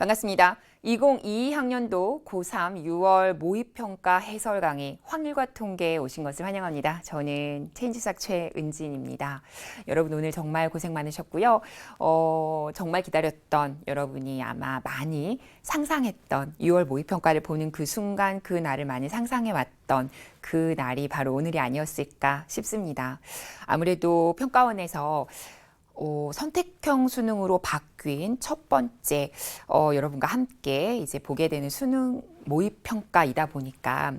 반갑습니다. 2022학년도 고3 6월 모의평가 해설 강의 확률과 통계에 오신 것을 환영합니다. 저는 체인지싹 최은진입니다. 여러분 오늘 정말 고생 많으셨고요. 정말 기다렸던 여러분이 아마 많이 상상했던 6월 모의평가를 보는 그 순간 그 날을 많이 상상해왔던 그 날이 바로 오늘이 아니었을까 싶습니다. 아무래도 평가원에서 선택형 수능으로 바뀐 첫 번째 여러분과 함께 이제 보게 되는 수능 모의평가이다 보니까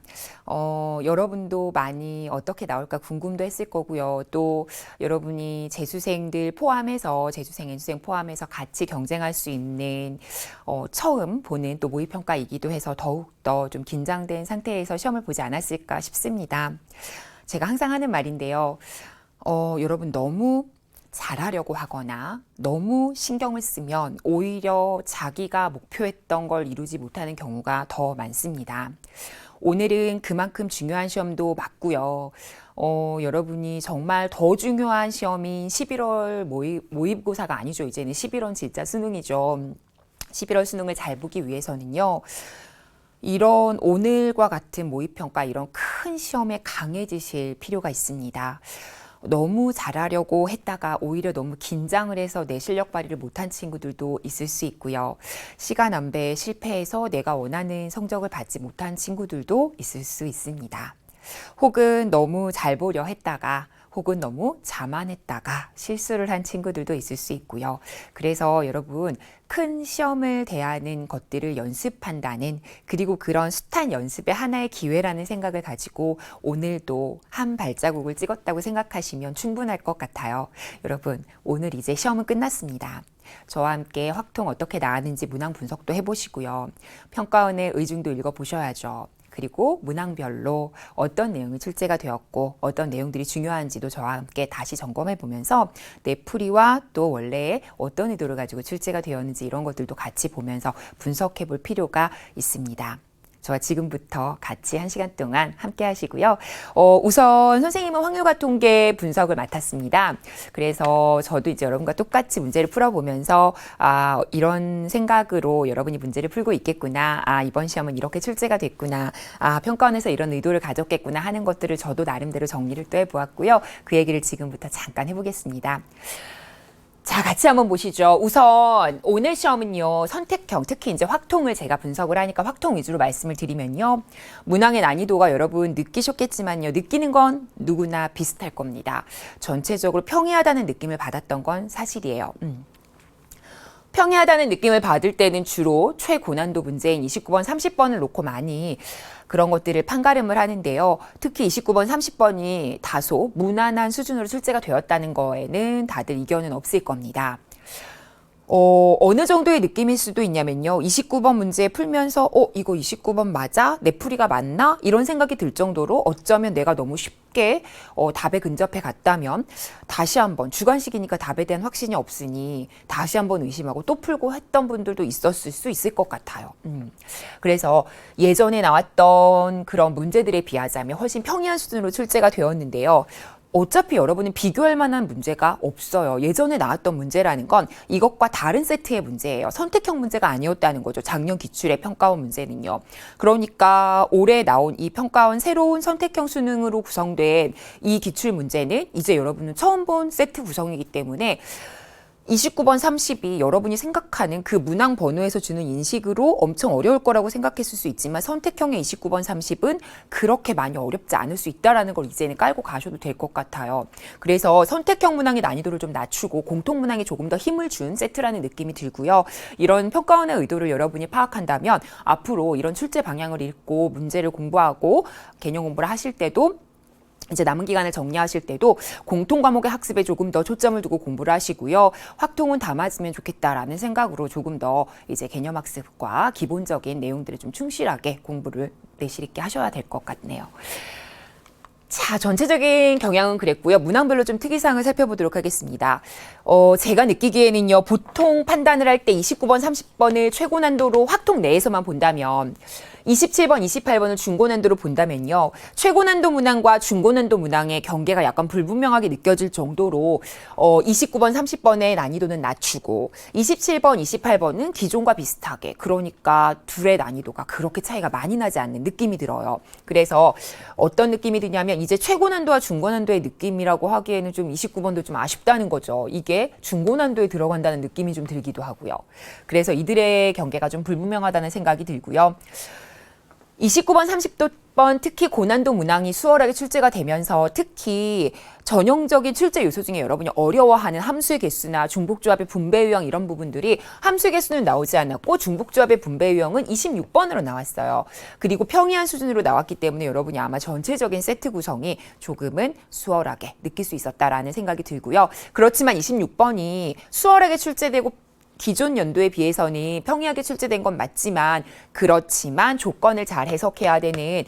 여러분도 많이 어떻게 나올까 궁금도 했을 거고요. 또 여러분이 재수생들 포함해서 재수생, 연수생 포함해서 같이 경쟁할 수 있는 처음 보는 또 모의평가이기도 해서 더욱더 좀 긴장된 상태에서 시험을 보지 않았을까 싶습니다. 제가 항상 하는 말인데요. 여러분 너무 잘하려고 하거나 너무 신경을 쓰면 오히려 자기가 목표했던 걸 이루지 못하는 경우가 더 많습니다. 오늘은 그만큼 중요한 시험도 맞고요. 여러분이 정말 더 중요한 시험인 11월 모의고사가 아니죠. 이제는 11월 진짜 수능이죠. 11월 수능을 잘 보기 위해서는요. 이런 오늘과 같은 모의평가 이런 큰 시험에 강해지실 필요가 있습니다. 너무 잘하려고 했다가 오히려 너무 긴장을 해서 내 실력 발휘를 못한 친구들도 있을 수 있고요. 시간 안배에 실패해서 내가 원하는 성적을 받지 못한 친구들도 있을 수 있습니다. 혹은 너무 잘 보려 했다가 혹은 너무 자만했다가 실수를 한 친구들도 있을 수 있고요. 그래서 여러분 큰 시험을 대하는 것들을 연습한다는 그리고 그런 숱한 연습의 하나의 기회라는 생각을 가지고 오늘도 한 발자국을 찍었다고 생각하시면 충분할 것 같아요. 여러분 오늘 이제 시험은 끝났습니다. 저와 함께 확통 어떻게 나왔는지 문항 분석도 해보시고요. 평가원의 의중도 읽어보셔야죠. 그리고 문항별로 어떤 내용이 출제가 되었고 어떤 내용들이 중요한지도 저와 함께 다시 점검해 보면서 내 풀이와 또 원래 어떤 의도를 가지고 출제가 되었는지 이런 것들도 같이 보면서 분석해 볼 필요가 있습니다. 저와 지금부터 같이 1시간 동안 함께 하시고요. 우선 선생님은 확률과 통계 분석을 맡았습니다. 그래서 저도 이제 여러분과 똑같이 문제를 풀어보면서 이런 생각으로 여러분이 문제를 풀고 있겠구나. 이번 시험은 이렇게 출제가 됐구나. 평가원에서 이런 의도를 가졌겠구나 하는 것들을 저도 나름대로 정리를 또 해보았고요. 그 얘기를 지금부터 잠깐 해보겠습니다. 자, 같이 한번 보시죠. 우선 오늘 시험은요, 선택형, 특히 이제 확통을 제가 분석을 하니까 확통 위주로 말씀을 드리면요. 문항의 난이도가 여러분 느끼셨겠지만요. 느끼는 건 누구나 비슷할 겁니다. 전체적으로 평이하다는 느낌을 받았던 건 사실이에요. 평이하다는 느낌을 받을 때는 주로 최고난도 문제인 29번, 30번을 놓고 많이 그런 것들을 판가름을 하는데요. 특히 29번, 30번이 다소 무난한 수준으로 출제가 되었다는 거에는 다들 이견은 없을 겁니다. 어느 정도의 느낌일 수도 있냐면요. 29번 문제 풀면서 이거 29번 맞아? 내 풀이가 맞나? 이런 생각이 들 정도로 어쩌면 내가 너무 쉽게 답에 근접해 갔다면 다시 한번 주관식이니까 답에 대한 확신이 없으니 다시 한번 의심하고 또 풀고 했던 분들도 있었을 수 있을 것 같아요. 그래서 예전에 나왔던 그런 문제들에 비하자면 훨씬 평이한 수준으로 출제가 되었는데요. 어차피 여러분은 비교할 만한 문제가 없어요. 예전에 나왔던 문제라는 건 이것과 다른 세트의 문제예요. 선택형 문제가 아니었다는 거죠. 작년 기출의 평가원 문제는요. 그러니까 올해 나온 이 평가원 새로운 선택형 수능으로 구성된 이 기출 문제는 이제 여러분은 처음 본 세트 구성이기 때문에 29번, 30이 여러분이 생각하는 그 문항 번호에서 주는 인식으로 엄청 어려울 거라고 생각했을 수 있지만 선택형의 29번, 30은 그렇게 많이 어렵지 않을 수 있다는 걸 이제는 깔고 가셔도 될 것 같아요. 그래서 선택형 문항의 난이도를 좀 낮추고 공통 문항에 조금 더 힘을 준 세트라는 느낌이 들고요. 이런 평가원의 의도를 여러분이 파악한다면 앞으로 이런 출제 방향을 읽고 문제를 공부하고 개념 공부를 하실 때도 이제 남은 기간을 정리하실 때도 공통 과목의 학습에 조금 더 초점을 두고 공부를 하시고요. 확통은 다 맞으면 좋겠다라는 생각으로 조금 더 이제 개념 학습과 기본적인 내용들을 좀 충실하게 공부를 내실 있게 하셔야 될 것 같네요. 자, 전체적인 경향은 그랬고요. 문항별로 좀 특이사항을 살펴보도록 하겠습니다. 제가 느끼기에는요, 보통 판단을 할 때 29번, 30번을 최고 난도로 확통 내에서만 본다면 27번, 28번을 중고난도로 본다면요. 최고난도 문항과 중고난도 문항의 경계가 약간 불분명하게 느껴질 정도로 29번, 30번의 난이도는 낮추고 27번, 28번은 기존과 비슷하게 그러니까 둘의 난이도가 그렇게 차이가 많이 나지 않는 느낌이 들어요. 그래서 어떤 느낌이 드냐면 이제 최고난도와 중고난도의 느낌이라고 하기에는 좀 29번도 좀 아쉽다는 거죠. 이게 중고난도에 들어간다는 느낌이 좀 들기도 하고요. 그래서 이들의 경계가 좀 불분명하다는 생각이 들고요. 29번, 30번 특히 고난도 문항이 수월하게 출제가 되면서 특히 전형적인 출제 요소 중에 여러분이 어려워하는 함수의 개수나 중복조합의 분배 유형 이런 부분들이 함수의 개수는 나오지 않았고 중복조합의 분배 유형은 26번으로 나왔어요. 그리고 평이한 수준으로 나왔기 때문에 여러분이 아마 전체적인 세트 구성이 조금은 수월하게 느낄 수 있었다라는 생각이 들고요. 그렇지만 26번이 수월하게 출제되고 기존 연도에 비해서는 평이하게 출제된 건 맞지만 그렇지만 조건을 잘 해석해야 되는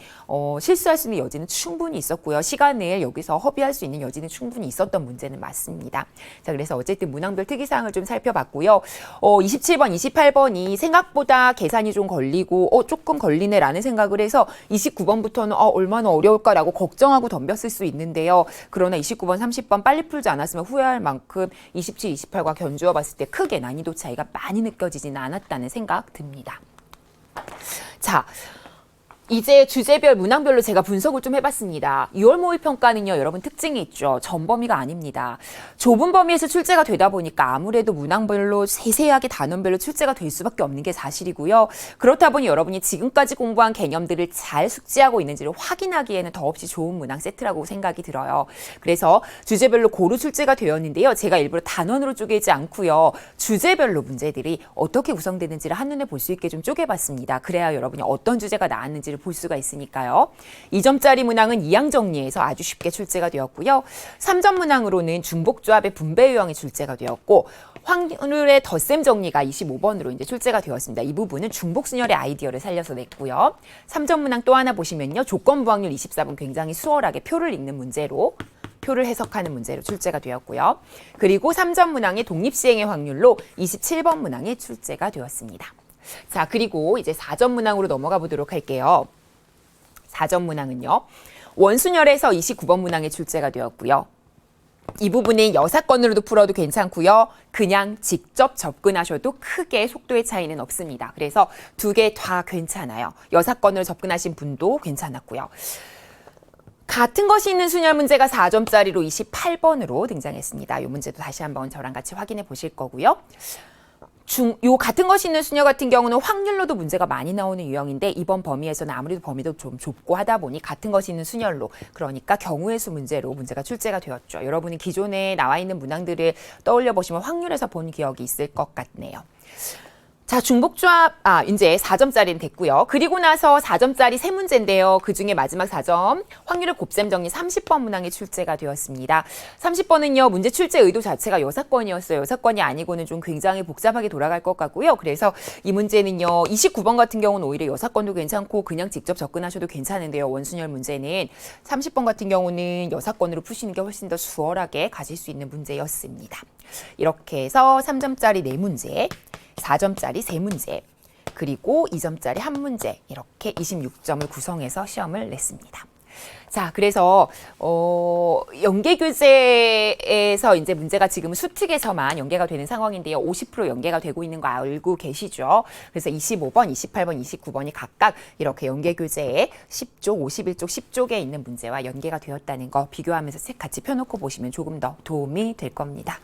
실수할 수 있는 여지는 충분히 있었고요. 시간을 여기서 허비할 수 있는 여지는 충분히 있었던 문제는 맞습니다. 자, 그래서 어쨌든 문항별 특이사항을 좀 살펴봤고요. 27번, 28번이 생각보다 계산이 좀 걸리고 조금 걸리네라는 생각을 해서 29번부터는 얼마나 어려울까라고 걱정하고 덤볐을 수 있는데요. 그러나 29번, 30번 빨리 풀지 않았으면 후회할 만큼 27, 28과 견주어 봤을 때 크게 난이도 차이가 많이 느껴지지는 않았다는 생각 듭니다. 자, 이제 주제별 문항별로 제가 분석을 좀 해봤습니다. 6월 모의평가는요, 여러분 특징이 있죠. 전범위가 아닙니다. 좁은 범위에서 출제가 되다 보니까 아무래도 문항별로 세세하게 단원별로 출제가 될 수밖에 없는 게 사실이고요. 그렇다 보니 여러분이 지금까지 공부한 개념들을 잘 숙지하고 있는지를 확인하기에는 더없이 좋은 문항 세트라고 생각이 들어요. 그래서 주제별로 고루 출제가 되었는데요. 제가 일부러 단원으로 쪼개지 않고요. 주제별로 문제들이 어떻게 구성되는지를 한눈에 볼 수 있게 좀 쪼개봤습니다. 그래야 여러분이 어떤 주제가 나왔는지를 볼 수가 있으니까요. 2점짜리 문항은 이항 정리해서 아주 쉽게 출제가 되었고요. 3점 문항으로는 중복조합의 분배 유형이 출제가 되었고 확률의 덧셈 정리가 25번으로 이제 출제가 되었습니다. 이 부분은 중복순열의 아이디어를 살려서 냈고요. 3점 문항 또 하나 보시면요. 조건부 확률 24번 굉장히 수월하게 표를 읽는 문제로 표를 해석하는 문제로 출제가 되었고요. 그리고 3점 문항의 독립시행의 확률로 27번 문항에 출제가 되었습니다. 자, 그리고 이제 4점 문항으로 넘어가 보도록 할게요. 4점 문항은요. 원순열에서 29번 문항에 출제가 되었고요. 이 부분은 여사건으로도 풀어도 괜찮고요. 그냥 직접 접근하셔도 크게 속도의 차이는 없습니다. 그래서 두 개 다 괜찮아요. 여사건으로 접근하신 분도 괜찮았고요. 같은 것이 있는 순열 문제가 4점짜리로 28번으로 등장했습니다. 이 문제도 다시 한번 저랑 같이 확인해 보실 거고요. 요 같은 것이 있는 수녀 같은 경우는 확률로도 문제가 많이 나오는 유형인데 이번 범위에서는 아무래도 범위도 좀 좁고 하다 보니 같은 것이 있는 순열로 그러니까 경우의 수 문제로 문제가 출제가 되었죠. 여러분이 기존에 나와 있는 문항들을 떠올려 보시면 확률에서 본 기억이 있을 것 같네요. 자, 중복조합, 이제 4점짜리는 됐고요. 그리고 나서 4점짜리 세 문제인데요. 그 중에 마지막 4점, 확률의 곱셈 정리 30번 문항에 출제가 되었습니다. 30번은요, 문제 출제 의도 자체가 여사건이었어요. 여사건이 아니고는 좀 굉장히 복잡하게 돌아갈 것 같고요. 그래서 이 문제는요, 29번 같은 경우는 오히려 여사건도 괜찮고 그냥 직접 접근하셔도 괜찮은데요. 원순열 문제는 30번 같은 경우는 여사건으로 푸시는 게 훨씬 더 수월하게 가질 수 있는 문제였습니다. 이렇게 해서 3점짜리 4문제, 4점짜리 3문제, 그리고 2점짜리 1문제 이렇게 26점을 구성해서 시험을 냈습니다. 자, 그래서 연계교재에서 이제 문제가 지금 수특에서만 연계가 되는 상황인데요. 50% 연계가 되고 있는 거 알고 계시죠? 그래서 25번, 28번, 29번이 각각 이렇게 연계교재에 10쪽, 51쪽, 10쪽에 있는 문제와 연계가 되었다는 거 비교하면서 책 같이 펴놓고 보시면 조금 더 도움이 될 겁니다.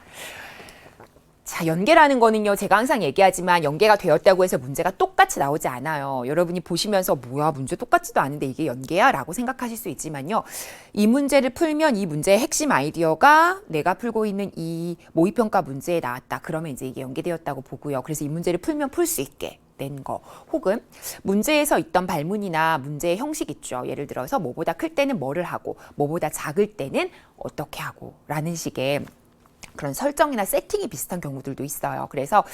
자, 연계라는 거는요, 제가 항상 얘기하지만 연계가 되었다고 해서 문제가 똑같이 나오지 않아요. 여러분이 보시면서 뭐야, 문제 똑같지도 않은데 이게 연계야? 라고 생각하실 수 있지만요. 이 문제를 풀면 이 문제의 핵심 아이디어가 내가 풀고 있는 이 모의평가 문제에 나왔다. 그러면 이제 이게 연계되었다고 보고요. 그래서 이 문제를 풀면 풀 수 있게 낸 거. 혹은 문제에서 있던 발문이나 문제의 형식 있죠. 예를 들어서 뭐보다 클 때는 뭐를 하고 뭐보다 작을 때는 어떻게 하고 라는 식의 그런 설정이나 세팅이 비슷한 경우들도 있어요. 그래서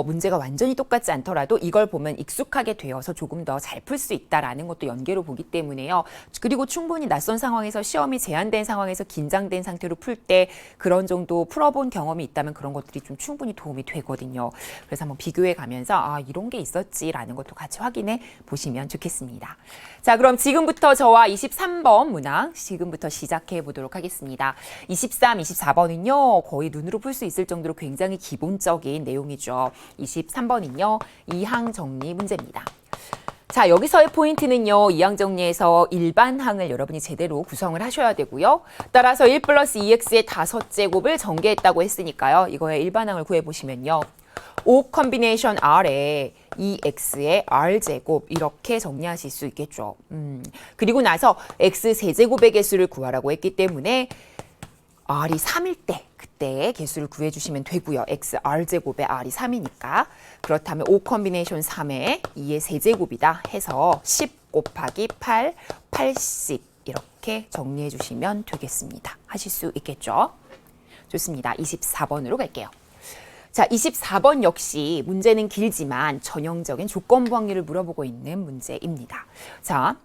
문제가 완전히 똑같지 않더라도 이걸 보면 익숙하게 되어서 조금 더 잘 풀 수 있다라는 것도 연계로 보기 때문에요. 그리고 충분히 낯선 상황에서 시험이 제한된 상황에서 긴장된 상태로 풀 때 그런 정도 풀어본 경험이 있다면 그런 것들이 좀 충분히 도움이 되거든요. 그래서 한번 비교해 가면서 아, 이런 게 있었지라는 것도 같이 확인해 보시면 좋겠습니다. 자, 그럼 지금부터 저와 23번 문항 지금부터 시작해 보도록 하겠습니다. 23, 24번은요. 거의 눈으로 풀 수 있을 정도로 굉장히 기본적인 내용이죠. 23번은요. 이항 정리 문제입니다. 자, 여기서의 포인트는요. 이항 정리에서 일반항을 여러분이 제대로 구성을 하셔야 되고요. 따라서 1 플러스 2x의 5제곱을 전개했다고 했으니까요. 이거의 일반항을 구해보시면요. 5 컨비네이션 R에 2x의 R제곱 이렇게 정리하실 수 있겠죠. 그리고 나서 x 세제곱의 개수를 구하라고 했기 때문에 R이 3일 때 그때 개수를 구해주시면 되고요. x R제곱에 R이 3이니까 그렇다면 5 컨비네이션 3에 2의 세제곱이다 해서 10 곱하기 8, 80 이렇게 정리해 주시면 되겠습니다. 하실 수 있겠죠? 좋습니다. 24번으로 갈게요. 자, 24번 역시 문제는 길지만 전형적인 조건부 확률을 물어보고 있는 문제입니다. 자,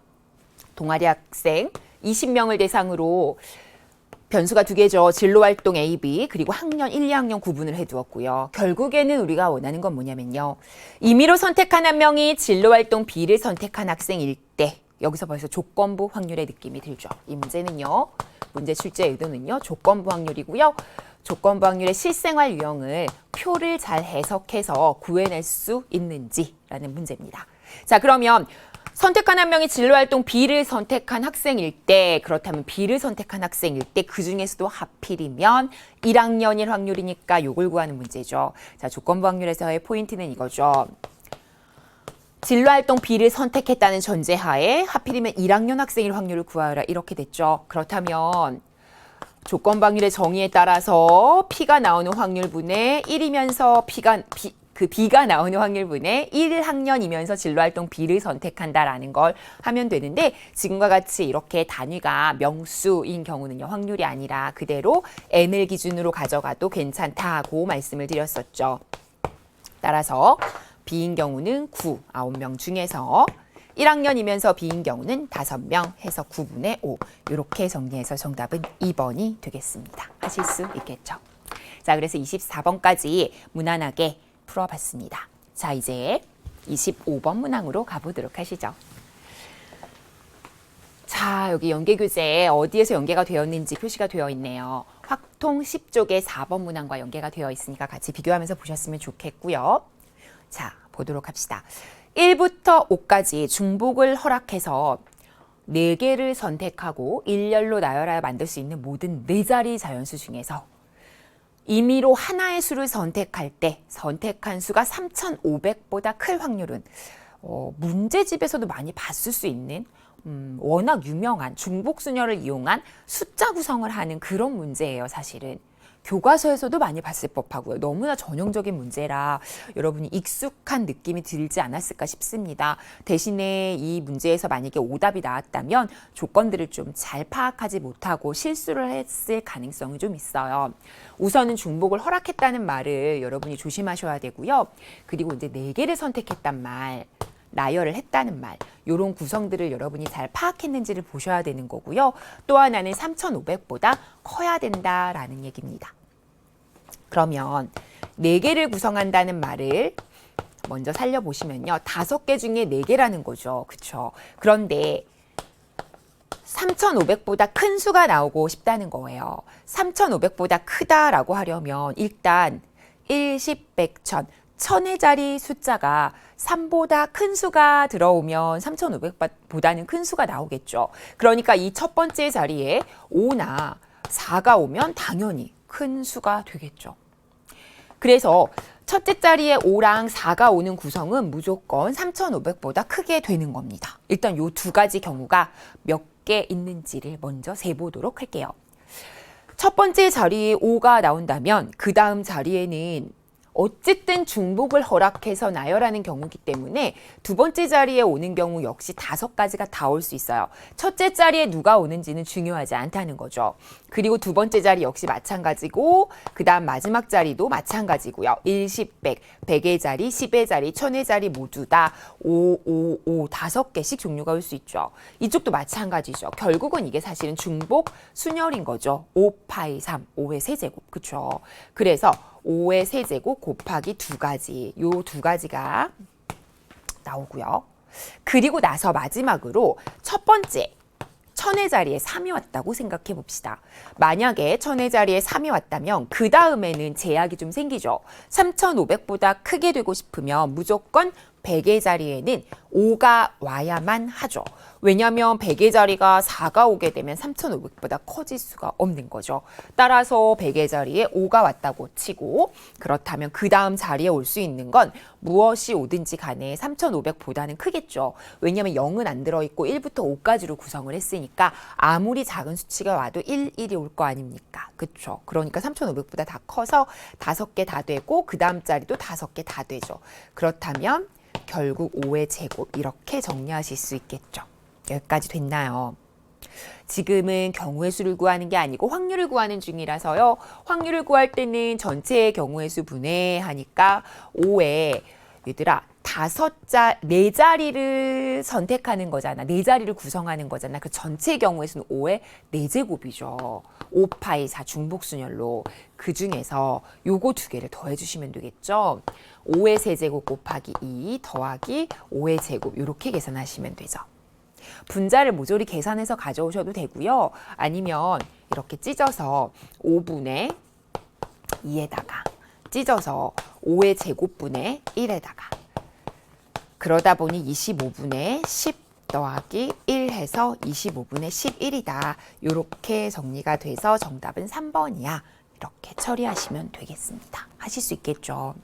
동아리 학생 20명을 대상으로 변수가 2개죠. 진로활동 A, B 그리고 학년 1, 2학년 구분을 해두었고요. 결국에는 우리가 원하는 건 뭐냐면요. 임의로 선택한 한 명이 진로활동 B를 선택한 학생일 때 여기서 벌써 조건부 확률의 느낌이 들죠. 이 문제는요. 문제 출제 의도는요. 조건부 확률이고요. 조건부 확률의 실생활 유형을 표를 잘 해석해서 구해낼 수 있는지라는 문제입니다. 자, 그러면 선택한 한 명이 진로활동 B를 선택한 학생일 때 그렇다면 B를 선택한 학생일 때 그중에서도 하필이면 1학년일 확률이니까 요걸 구하는 문제죠. 자, 조건부 확률에서의 포인트는 이거죠. 진로활동 B를 선택했다는 전제하에 하필이면 1학년 학생일 확률을 구하라 이렇게 됐죠. 그렇다면 조건부 확률의 정의에 따라서 P가 나오는 확률분의 1이면서 B가 나오는 확률분의 1학년이면서 진로활동 B를 선택한다라는 걸 하면 되는데 지금과 같이 이렇게 단위가 명수인 경우는요. 확률이 아니라 그대로 n을 기준으로 가져가도 괜찮다고 말씀을 드렸었죠. 따라서 B인 경우는 9, 9명 중에서 1학년이면서 B인 경우는 5명 해서 9분의 5 이렇게 정리해서 정답은 2번이 되겠습니다. 하실 수 있겠죠. 자, 그래서 24번까지 무난하게 풀어봤습니다. 자, 이제 25번 문항으로 가보도록 하시죠. 자, 여기 연계교재에 어디에서 연계가 되었는지 표시가 되어 있네요. 확통 10쪽의 4번 문항과 연계가 되어 있으니까 같이 비교하면서 보셨으면 좋겠고요. 자, 보도록 합시다. 1부터 5까지 중복을 허락해서 4개를 선택하고 일렬로 나열하여 만들 수 있는 모든 4자리 자연수 중에서 임의로 하나의 수를 선택할 때 선택한 수가 3,500보다 클 확률은 문제집에서도 많이 봤을 수 있는 워낙 유명한 중복수열을 이용한 숫자 구성을 하는 그런 문제예요. 사실은. 교과서에서도 많이 봤을 법하고요. 너무나 전형적인 문제라 여러분이 익숙한 느낌이 들지 않았을까 싶습니다. 대신에 이 문제에서 만약에 오답이 나왔다면 조건들을 좀 잘 파악하지 못하고 실수를 했을 가능성이 좀 있어요. 우선은 중복을 허락했다는 말을 여러분이 조심하셔야 되고요. 그리고 이제 4개를 선택했단 말, 나열을 했다는 말, 이런 구성들을 여러분이 잘 파악했는지를 보셔야 되는 거고요. 또 하나는 3,500보다 커야 된다라는 얘기입니다. 그러면 4개를 구성한다는 말을 먼저 살려보시면요. 5개 중에 4개라는 거죠. 그렇죠? 그런데 3,500보다 큰 수가 나오고 싶다는 거예요. 3,500보다 크다라고 하려면 일단 1, 10, 100, 1000, 1000의 자리 숫자가 3보다 큰 수가 들어오면 3,500보다는 큰 수가 나오겠죠. 그러니까 이 첫 번째 자리에 5나 4가 오면 당연히 큰 수가 되겠죠. 그래서 첫째 자리에 5랑 4가 오는 구성은 무조건 3,500보다 크게 되는 겁니다. 일단 이 2가지 경우가 몇 개 있는지를 먼저 세보도록 할게요. 첫 번째 자리에 5가 나온다면 그 다음 자리에는 어쨌든 중복을 허락해서 나열하는 경우이기 때문에 두 번째 자리에 오는 경우 역시 5가지가 다 올 수 있어요. 첫째 자리에 누가 오는지는 중요하지 않다는 거죠. 그리고 두 번째 자리 역시 마찬가지고 그 다음 마지막 자리도 마찬가지고요. 1, 10, 100, 100의 자리, 10의 자리, 1000의 자리 모두 다 5개씩 종류가 올 수 있죠. 이쪽도 마찬가지죠. 결국은 이게 사실은 중복 순열인 거죠. 5 파이 3, 5의 세제곱. 그렇죠. 그래서 5의 세제곱 곱하기 2가지. 요 2가지가 나오고요. 그리고 나서 마지막으로 첫 번째 1000의 자리에 3이 왔다고 생각해 봅시다. 만약에 1000의 자리에 3이 왔다면 그 다음에는 제약이 좀 생기죠. 3500보다 크게 되고 싶으면 무조건 100의 자리에는 5가 와야만 하죠. 왜냐하면 100의 자리가 4가 오게 되면 3500보다 커질 수가 없는 거죠. 따라서 100의 자리에 5가 왔다고 치고 그렇다면 그 다음 자리에 올 수 있는 건 무엇이 오든지 간에 3500보다는 크겠죠. 왜냐하면 0은 안 들어있고 1부터 5까지로 구성을 했으니까 아무리 작은 수치가 와도 1이 올 거 아닙니까? 그렇죠. 그러니까 3500보다 다 커서 5개 다 되고 그 다음 자리도 5개 다 되죠. 그렇다면 결국 5의 제곱 이렇게 정리하실 수 있겠죠. 여기까지 됐나요? 지금은 경우의 수를 구하는 게 아니고 확률을 구하는 중이라서요. 확률을 구할 때는 전체의 경우의 수 분해하니까 5에 얘들아 4자리를 선택하는 거잖아. 4자리를 구성하는 거잖아. 그 전체 경우의 수는 5의 4제곱이죠. 5 파이 4 중복순열로 그 중에서 요거 2개를 더해 주시면 되겠죠. 5의 세제곱 곱하기 2 더하기 5의 제곱 이렇게 계산하시면 되죠. 분자를 모조리 계산해서 가져오셔도 되고요. 아니면 이렇게 찢어서 5분의 2에다가 찢어서 5의 제곱분의 1에다가 그러다 보니 25분의 10 더하기 1 해서 25분의 11이다. 이렇게 정리가 돼서 정답은 3번이야. 이렇게 처리하시면 되겠습니다. 하실 수 있겠죠.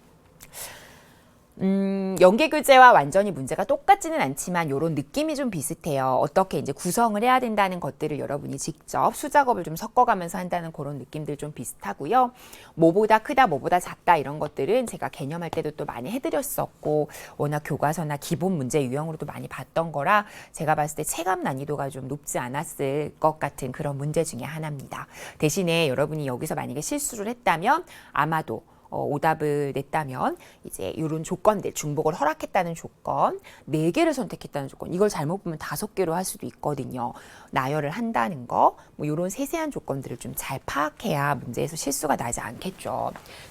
연계교재와 완전히 문제가 똑같지는 않지만 이런 느낌이 좀 비슷해요. 어떻게 이제 구성을 해야 된다는 것들을 여러분이 직접 수작업을 좀 섞어가면서 한다는 그런 느낌들 좀 비슷하고요. 뭐보다 크다, 뭐보다 작다 이런 것들은 제가 개념할 때도 또 많이 해드렸었고 워낙 교과서나 기본 문제 유형으로도 많이 봤던 거라 제가 봤을 때 체감 난이도가 좀 높지 않았을 것 같은 그런 문제 중에 하나입니다. 대신에 여러분이 여기서 만약에 실수를 했다면 아마도 오답을 냈다면 이제 이런 조건들 중복을 허락했다는 조건 4개를 선택했다는 조건 이걸 잘못 보면 5개로 할 수도 있거든요. 나열을 한다는 거 뭐 이런 세세한 조건들을 좀 잘 파악해야 문제에서 실수가 나지 않겠죠.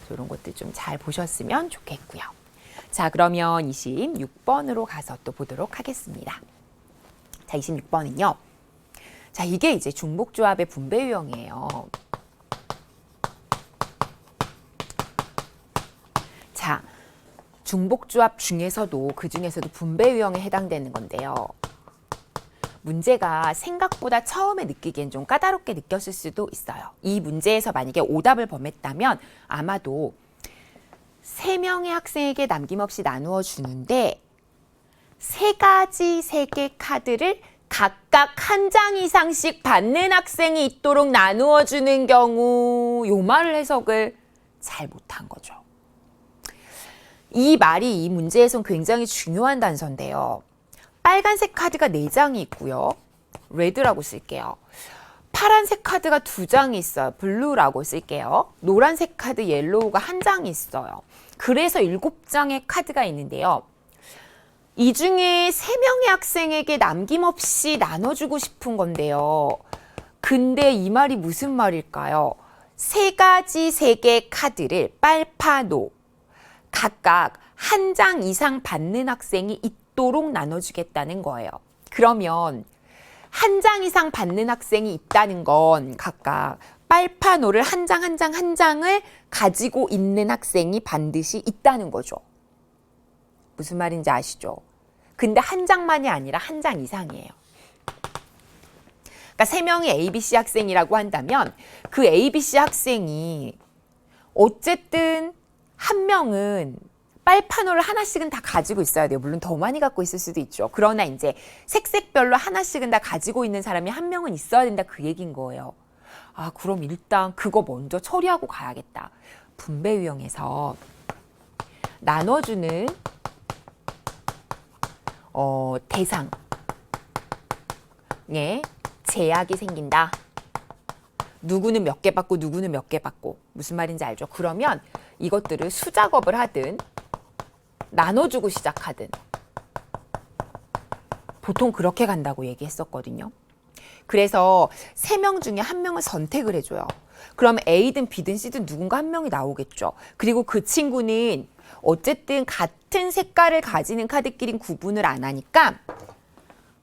이런 것들 좀 잘 보셨으면 좋겠고요. 자 그러면 26번으로 가서 또 보도록 하겠습니다. 자 26번은요. 자 이게 이제 중복조합의 분배 유형이에요. 자, 중복조합 중에서도 그 중에서도 분배 유형에 해당되는 건데요. 문제가 생각보다 처음에 느끼기엔 좀 까다롭게 느꼈을 수도 있어요. 이 문제에서 만약에 오답을 범했다면 아마도 3명의 학생에게 남김없이 나누어 주는데 3가지 3개 카드를 각각 한 장 이상씩 받는 학생이 있도록 나누어 주는 경우 요 말을 해석을 잘 못한 거죠. 이 말이 이 문제에선 굉장히 중요한 단서인데요. 빨간색 카드가 4장이 있고요. 레드라고 쓸게요. 파란색 카드가 2장이 있어요. 블루라고 쓸게요. 노란색 카드 옐로우가 1장이 있어요. 그래서 7장의 카드가 있는데요. 이 중에 3명의 학생에게 남김없이 나눠주고 싶은 건데요. 근데 이 말이 무슨 말일까요? 3가지 3개 카드를 빨파노 각각 한 장 이상 받는 학생이 있도록 나눠주겠다는 거예요. 그러면 한 장 이상 받는 학생이 있다는 건 각각 빨파노를 한 장 한 장 한 장을 가지고 있는 학생이 반드시 있다는 거죠. 무슨 말인지 아시죠? 근데 한 장만이 아니라 한 장 이상이에요. 그러니까 3명의 ABC 학생이라고 한다면 그 ABC 학생이 어쨌든 한 명은 빨판호를 하나씩은 다 가지고 있어야 돼요. 물론 더 많이 갖고 있을 수도 있죠. 그러나 이제 색색별로 하나씩은 다 가지고 있는 사람이 한 명은 있어야 된다 그 얘기인 거예요. 아, 그럼 일단 그거 먼저 처리하고 가야겠다. 분배 유형에서 나눠주는 대상에 제약이 생긴다. 누구는 몇 개 받고 누구는 몇 개 받고. 무슨 말인지 알죠? 그러면 이것들을 수작업을 하든 나눠주고 시작하든 보통 그렇게 간다고 얘기했었거든요. 그래서 3명 중에 1명을 선택을 해줘요. 그럼 A든 B든 C든 누군가 1명이 나오겠죠. 그리고 그 친구는 어쨌든 같은 색깔을 가지는 카드끼리는 구분을 안 하니까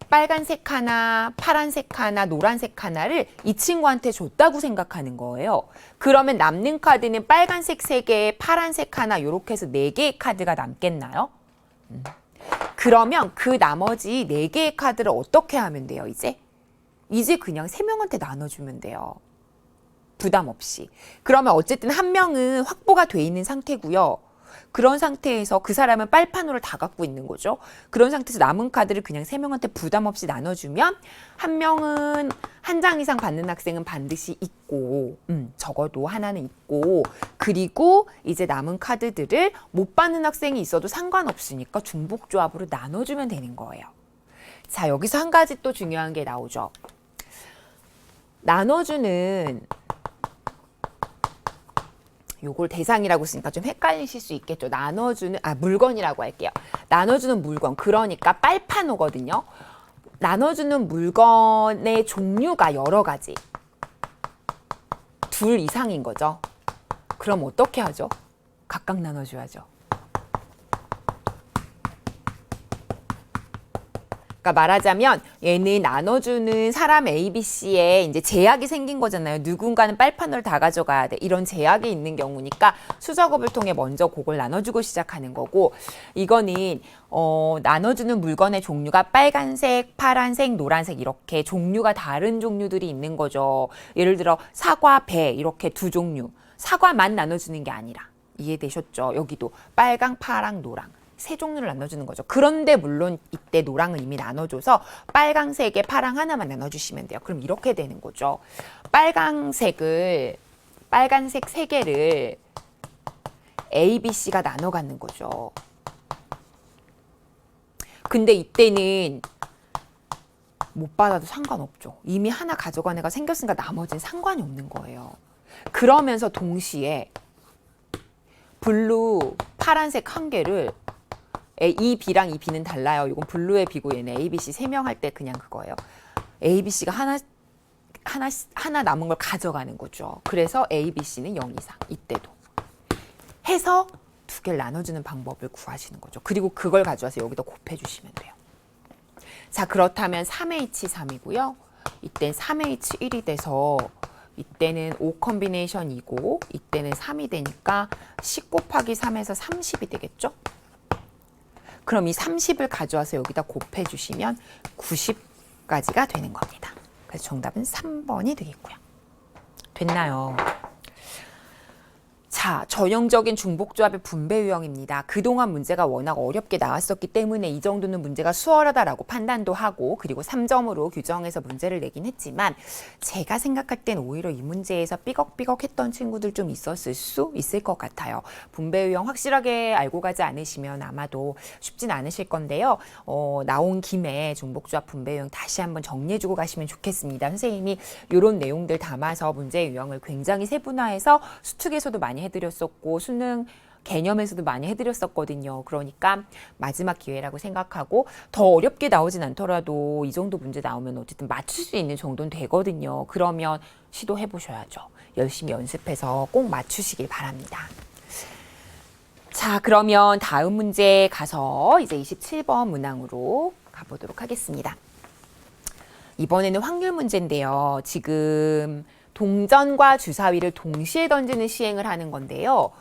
빨간색 하나, 파란색 하나, 노란색 하나를 이 친구한테 줬다고 생각하는 거예요. 그러면 남는 카드는 빨간색 3개, 파란색 하나 이렇게 해서 4개의 카드가 남겠나요? 그러면 그 나머지 4개의 카드를 어떻게 하면 돼요, 이제? 이제 그냥 3명한테 나눠주면 돼요. 부담 없이. 그러면 어쨌든 1명은 확보가 돼 있는 상태고요. 그런 상태에서 그 사람은 빨판으로 다 갖고 있는 거죠. 그런 상태에서 남은 카드를 그냥 3명한테 부담 없이 나눠주면 1명은 1장 이상 받는 학생은 반드시 있고 적어도 하나는 있고 그리고 이제 남은 카드들을 못 받는 학생이 있어도 상관없으니까 중복조합으로 나눠주면 되는 거예요. 자, 여기서 한 가지 또 중요한 게 나오죠. 나눠주는 요걸 대상이라고 쓰니까 좀 헷갈리실 수 있겠죠. 나눠주는 물건이라고 할게요. 나눠주는 물건, 그러니까 빨판오거든요. 나눠주는 물건의 종류가 여러 가지. 2 이상인 거죠. 그럼 어떻게 하죠? 각각 나눠줘야죠. 그러니까 말하자면 얘는 나눠주는 사람 A, B, C에 이제 제약이 생긴 거잖아요. 누군가는 빨판을 다 가져가야 돼. 이런 제약이 있는 경우니까 수작업을 통해 먼저 그걸 나눠주고 시작하는 거고, 이거는 나눠주는 물건의 종류가 빨간색, 파란색, 노란색 이렇게 종류가 다른 종류들이 있는 거죠. 예를 들어 사과, 배 이렇게 2 종류. 사과만 나눠주는 게 아니라. 이해되셨죠? 여기도 빨강, 파랑, 노랑. 3 종류를 나눠주는 거죠. 그런데 물론 이때 노랑은 이미 나눠줘서 빨강색에 파랑 하나만 나눠주시면 돼요. 그럼 이렇게 되는 거죠. 빨간색 3개를 A, B, C가 나눠 갖는 거죠. 근데 이때는 못 받아도 상관없죠. 이미 하나 가져간 애가 생겼으니까 나머지는 상관이 없는 거예요. 그러면서 동시에 블루 파란색 1개를 이 B랑 이 B는 달라요. 이건 블루의 B고 얘는 A, B, C 3명 할 때 그냥 그거예요. A, B, C가 하나 남은 걸 가져가는 거죠. 그래서 A, B, C는 0 이상 이때도 해서 2개를 나눠주는 방법을 구하시는 거죠. 그리고 그걸 가져와서 여기다 곱해주시면 돼요. 자, 그렇다면 3H3이고요. 이땐 3H1이 돼서 이때는 5 컨비네이션이고 이때는 3이 되니까 10 곱하기 3에서 30이 되겠죠? 그럼 이 30을 가져와서 여기다 곱해주시면 90까지가 되는 겁니다. 그래서 정답은 3번이 되겠고요. 됐나요? 자, 전형적인 중복조합의 분배 유형입니다. 그동안 문제가 워낙 어렵게 나왔었기 때문에 이 정도는 문제가 수월하다라고 판단도 하고 그리고 3점으로 규정해서 문제를 내긴 했지만 제가 생각할 땐 오히려 이 문제에서 삐걱삐걱했던 친구들 좀 있었을 수 있을 것 같아요. 분배 유형 확실하게 알고 가지 않으시면 아마도 쉽진 않으실 건데요. 나온 김에 중복조합 분배 유형 다시 한번 정리해주고 가시면 좋겠습니다. 선생님이 이런 내용들 담아서 문제 유형을 굉장히 세분화해서 수특에서도 많이 해드렸었고 수능 개념에서도 많이 해드렸었거든요. 그러니까 마지막 기회라고 생각하고 더 어렵게 나오진 않더라도 이 정도 문제 나오면 어쨌든 맞출 수 있는 정도는 되거든요. 그러면 시도해 보셔야죠. 열심히 연습해서 꼭 맞추시길 바랍니다. 자, 그러면 다음 문제 가서 이제 27번 문항으로 가보도록 하겠습니다. 이번에는 확률 문제인데요. 지금 동전과 주사위를 동시에 던지는 시행을 하는 건데요.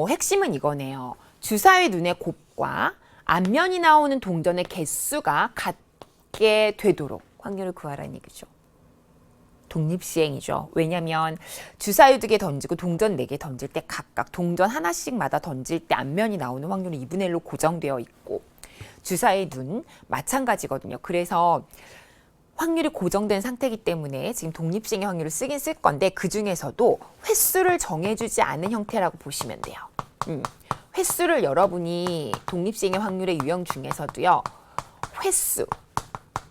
핵심은 이거네요. 주사위 눈의 곱과 앞면이 나오는 동전의 개수가 같게 되도록 확률을 구하라는 얘기죠. 독립시행이죠. 왜냐하면 주사위 2개 던지고 동전 4개 던질 때 각각 동전 하나씩마다 던질 때 앞면이 나오는 확률이 2분의 1로 고정되어 있고 주사위 눈 마찬가지거든요. 그래서 확률이 고정된 상태이기 때문에 지금 독립시행의 확률을 쓰긴 쓸 건데 그 중에서도 횟수를 정해주지 않은 형태라고 보시면 돼요. 횟수를 여러분이 독립시행의 확률의 유형 중에서도요.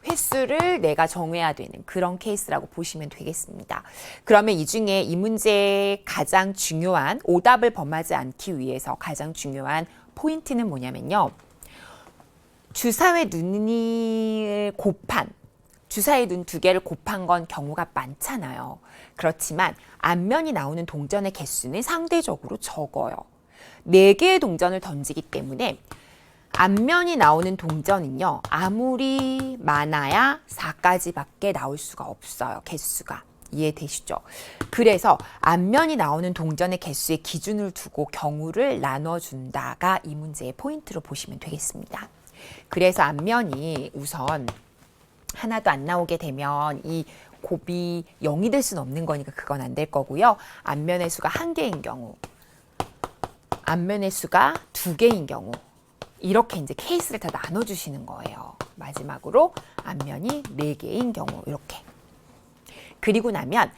횟수를 내가 정해야 되는 그런 케이스라고 보시면 되겠습니다. 그러면 이 중에 이 문제의 가장 중요한 오답을 범하지 않기 위해서 가장 중요한 포인트는 뭐냐면요. 주사위 눈을 곱한 주사위 눈 두 개를 곱한 건 경우가 많잖아요. 그렇지만 앞면이 나오는 동전의 개수는 상대적으로 적어요. 4개의 동전을 던지기 때문에 앞면이 나오는 동전은요. 아무리 많아야 4까지밖에 나올 수가 없어요. 개수가. 이해되시죠? 그래서 앞면이 나오는 동전의 개수의 기준을 두고 경우를 나눠준다가 이 문제의 포인트로 보시면 되겠습니다. 그래서 앞면이 우선 하나도 안 나오게 되면 이 곱이 0이 될 수는 없는 거니까 그건 안 될 거고요. 앞면의 수가 1개인 경우, 앞면의 수가 2개인 경우 이렇게 이제 케이스를 다 나눠주시는 거예요. 마지막으로 앞면이 4개인 경우 이렇게. 그리고 나면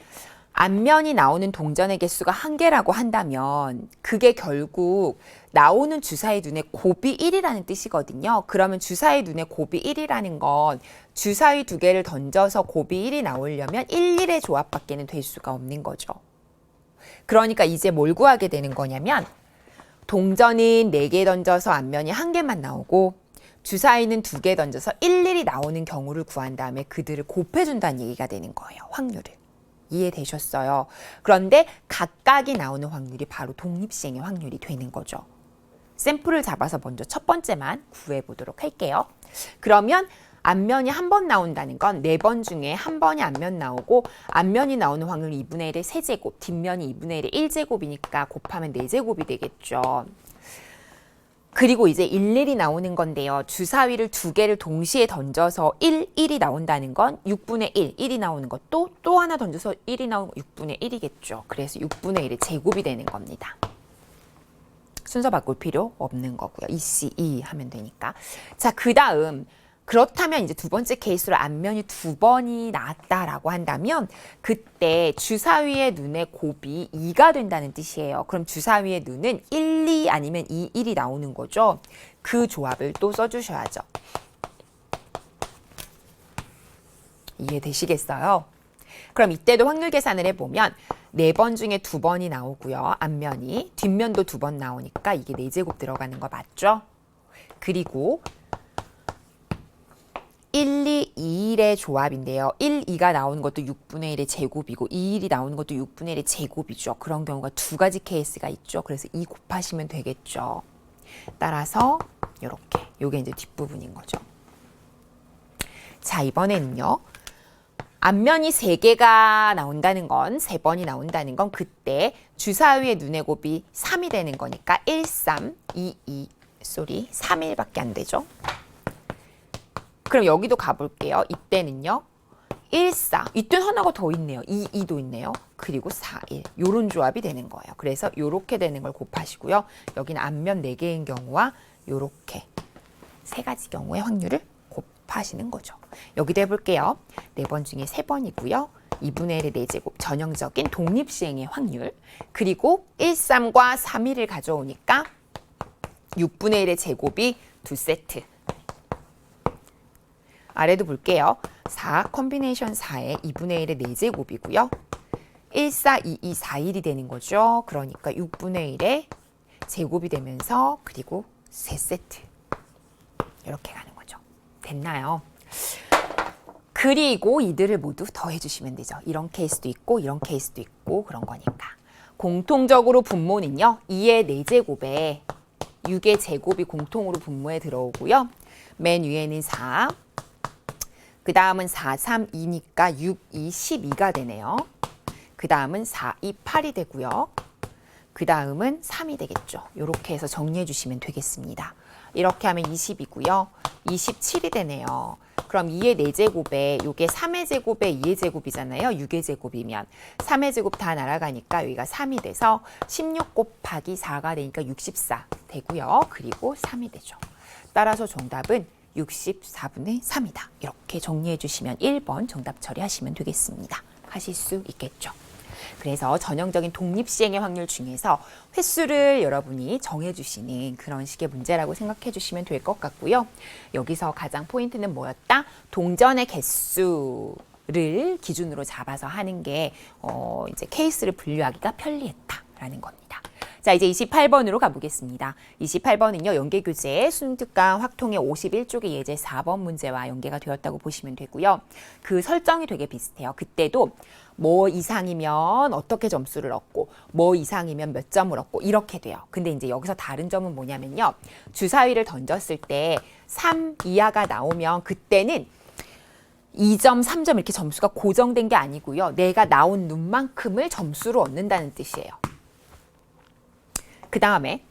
앞면이 나오는 동전의 개수가 1개라고 한다면 그게 결국 나오는 주사위 눈의 곱이 1이라는 뜻이거든요. 그러면 주사위 눈의 곱이 1이라는 건 주사위 2개를 던져서 곱이 1이 나오려면 1, 1의 조합밖에는 될 수가 없는 거죠. 그러니까 이제 뭘 구하게 되는 거냐면 동전은 4개 던져서 앞면이 1개만 나오고 주사위는 2개 던져서 1, 1이 나오는 경우를 구한 다음에 그들을 곱해준다는 얘기가 되는 거예요. 확률을. 이해되셨어요? 그런데 각각이 나오는 확률이 바로 독립시행의 확률이 되는 거죠. 샘플을 잡아서 먼저 첫 번째만 구해보도록 할게요. 그러면 앞면이 한 번 나온다는 건 4번 중에 한 번이 앞면 나오고 앞면이 나오는 확률 2분의 1의 세제곱, 뒷면이 2분의 1의 1제곱이니까 곱하면 4제곱이 되겠죠. 그리고 이제 1,1이 나오는 건데요. 주사위를 2개를 동시에 던져서 1이 나온다는 건 6분의 1, 1이 나오는 것도 또 하나 던져서 1이 나오는 거 6분의 1이겠죠. 그래서 6분의 1의 제곱이 되는 겁니다. 순서 바꿀 필요 없는 거고요. EC2 하면 되니까. 자, 그 다음 그렇다면 이제 두 번째 케이스로 앞면이 2번이 나왔다라고 한다면 그때 주사위의 눈의 곱이 2가 된다는 뜻이에요. 그럼 주사위의 눈은 1, 2 아니면 2, 1이 나오는 거죠. 그 조합을 또 써주셔야죠. 이해되시겠어요? 그럼 이때도 확률 계산을 해보면 4번 중에 2번이 나오고요. 앞면이 뒷면도 2번 나오니까 이게 4제곱 들어가는 거 맞죠? 그리고 1, 2, 2, 1의 조합인데요. 1, 2가 나오는 것도 6분의 1의 제곱이고 2, 1이 나오는 것도 6분의 1의 제곱이죠. 그런 경우가 2가지 케이스가 있죠. 그래서 2 곱하시면 되겠죠. 따라서 이렇게, 요게 이제 뒷부분인 거죠. 자, 이번에는요. 앞면이 3개가 나온다는 건 3번이 나온다는 건 그때 주사위의 눈의 곱이 3이 되는 거니까 1, 3, 2, 2, 3일밖에 안 되죠. 그럼 여기도 가볼게요. 이때는요. 1, 4. 이때는 하나가 더 있네요. 2, 2도 있네요. 그리고 4, 1. 요런 조합이 되는 거예요. 그래서 요렇게 되는 걸 곱하시고요. 여기는 앞면 4개인 경우와 요렇게 3가지 경우의 확률을 곱하시는 거죠. 여기도 해볼게요. 4번 중에 3번이고요. 2분의 1의 4제곱 전형적인 독립시행의 확률. 그리고 1, 3과 3, 1을 가져오니까 6분의 1의 제곱이 2세트. 아래도 볼게요. 4 컴비네이션 4에 2분의 1의 4제곱이고요. 1, 4, 2, 2, 4, 1이 되는 거죠. 그러니까 6분의 1의 제곱이 되면서 그리고 3세트. 이렇게 가는 거죠. 됐나요? 그리고 이들을 모두 더해주시면 되죠. 이런 케이스도 있고 이런 케이스도 있고 그런 거니까. 공통적으로 분모는요. 2의 4제곱에 6의 제곱이 공통으로 분모에 들어오고요. 맨 위에는 4. 그 다음은 4, 3, 2니까 6, 2, 12가 되네요. 그 다음은 4, 2, 8이 되고요. 그 다음은 3이 되겠죠. 이렇게 해서 정리해 주시면 되겠습니다. 이렇게 하면 20이고요. 27이 되네요. 그럼 2의 4제곱에 이게 3의 제곱에 2의 제곱이잖아요. 6의 제곱이면 3의 제곱 다 날아가니까 여기가 3이 돼서 16 곱하기 4가 되니까 64 되고요. 그리고 3이 되죠. 따라서 정답은 64분의 3이다. 이렇게 정리해 주시면 1번 정답 처리하시면 되겠습니다. 하실 수 있겠죠. 그래서 전형적인 독립시행의 확률 중에서 횟수를 여러분이 정해주시는 그런 식의 문제라고 생각해 주시면 될 것 같고요. 여기서 가장 포인트는 뭐였다? 동전의 개수를 기준으로 잡아서 하는 게 이제 케이스를 분류하기가 편리했다라는 겁니다. 자, 이제 28번으로 가보겠습니다. 28번은요, 연계교재 수능특강 확통의 51쪽의 예제 4번 문제와 연계가 되었다고 보시면 되고요. 그 설정이 되게 비슷해요. 그때도 뭐 이상이면 어떻게 점수를 얻고 뭐 이상이면 몇 점을 얻고 이렇게 돼요. 근데 이제 여기서 다른 점은 뭐냐면요. 주사위를 던졌을 때 3 이하가 나오면 그때는 2점, 3점 이렇게 점수가 고정된 게 아니고요. 내가 나온 눈만큼을 점수로 얻는다는 뜻이에요. 그 다음에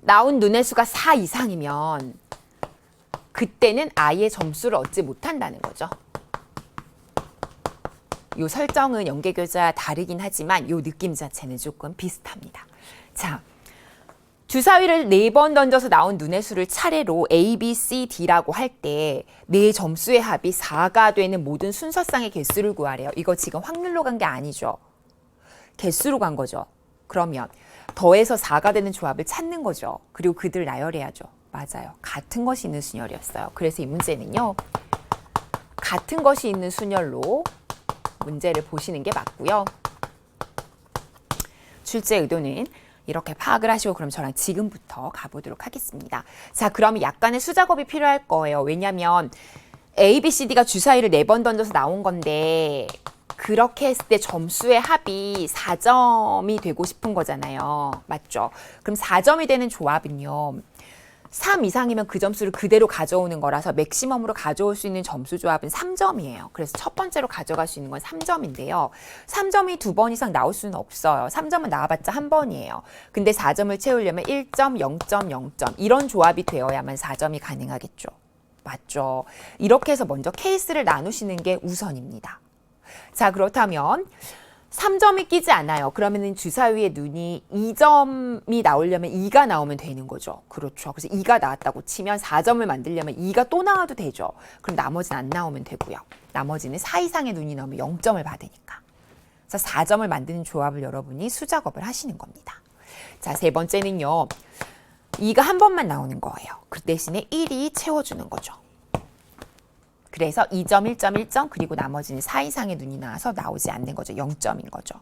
나온 눈의 수가 4 이상이면 그때는 아예 점수를 얻지 못한다는 거죠. 이 설정은 연계교재와 다르긴 하지만 이 느낌 자체는 조금 비슷합니다. 자, 주사위를 4번 던져서 나온 눈의 수를 차례로 A, B, C, D라고 할 때 네 점수의 합이 4가 되는 모든 순서쌍의 개수를 구하래요. 이거 지금 확률로 간 게 아니죠. 개수로 간 거죠. 그러면 더해서 4가 되는 조합을 찾는 거죠. 그리고 그들 나열해야죠. 맞아요. 같은 것이 있는 순열이었어요. 그래서 이 문제는요. 같은 것이 있는 순열로 문제를 보시는 게 맞고요. 출제 의도는 이렇게 파악을 하시고 그럼 저랑 지금부터 가보도록 하겠습니다. 자, 그러면 약간의 수작업이 필요할 거예요. 왜냐하면 A, B, C, D가 주사위를 4번 던져서 나온 건데 그렇게 했을 때 점수의 합이 4점이 되고 싶은 거잖아요. 맞죠? 그럼 4점이 되는 조합은요. 3 이상이면 그 점수를 그대로 가져오는 거라서 맥시멈으로 가져올 수 있는 점수 조합은 3점이에요. 그래서 첫 번째로 가져갈 수 있는 건 3점인데요. 3점이 2번 이상 나올 수는 없어요. 3점은 나와봤자 한 번이에요. 근데 4점을 채우려면 1점, 0점, 0점 이런 조합이 되어야만 4점이 가능하겠죠. 맞죠? 이렇게 해서 먼저 케이스를 나누시는 게 우선입니다. 자, 그렇다면 3점이 끼지 않아요. 그러면은 주사위의 눈이 2점이 나오려면 2가 나오면 되는 거죠. 그렇죠. 그래서 2가 나왔다고 치면 4점을 만들려면 2가 또 나와도 되죠. 그럼 나머지는 안 나오면 되고요. 나머지는 4 이상의 눈이 나오면 0점을 받으니까. 그래서 4점을 만드는 조합을 여러분이 수작업을 하시는 겁니다. 자, 세 번째는요. 2가 한 번만 나오는 거예요. 그 대신에 1이 채워주는 거죠. 그래서 2점, 1점, 1점 그리고 나머지는 4 이상의 눈이 나와서 나오지 않는 거죠. 0점인 거죠.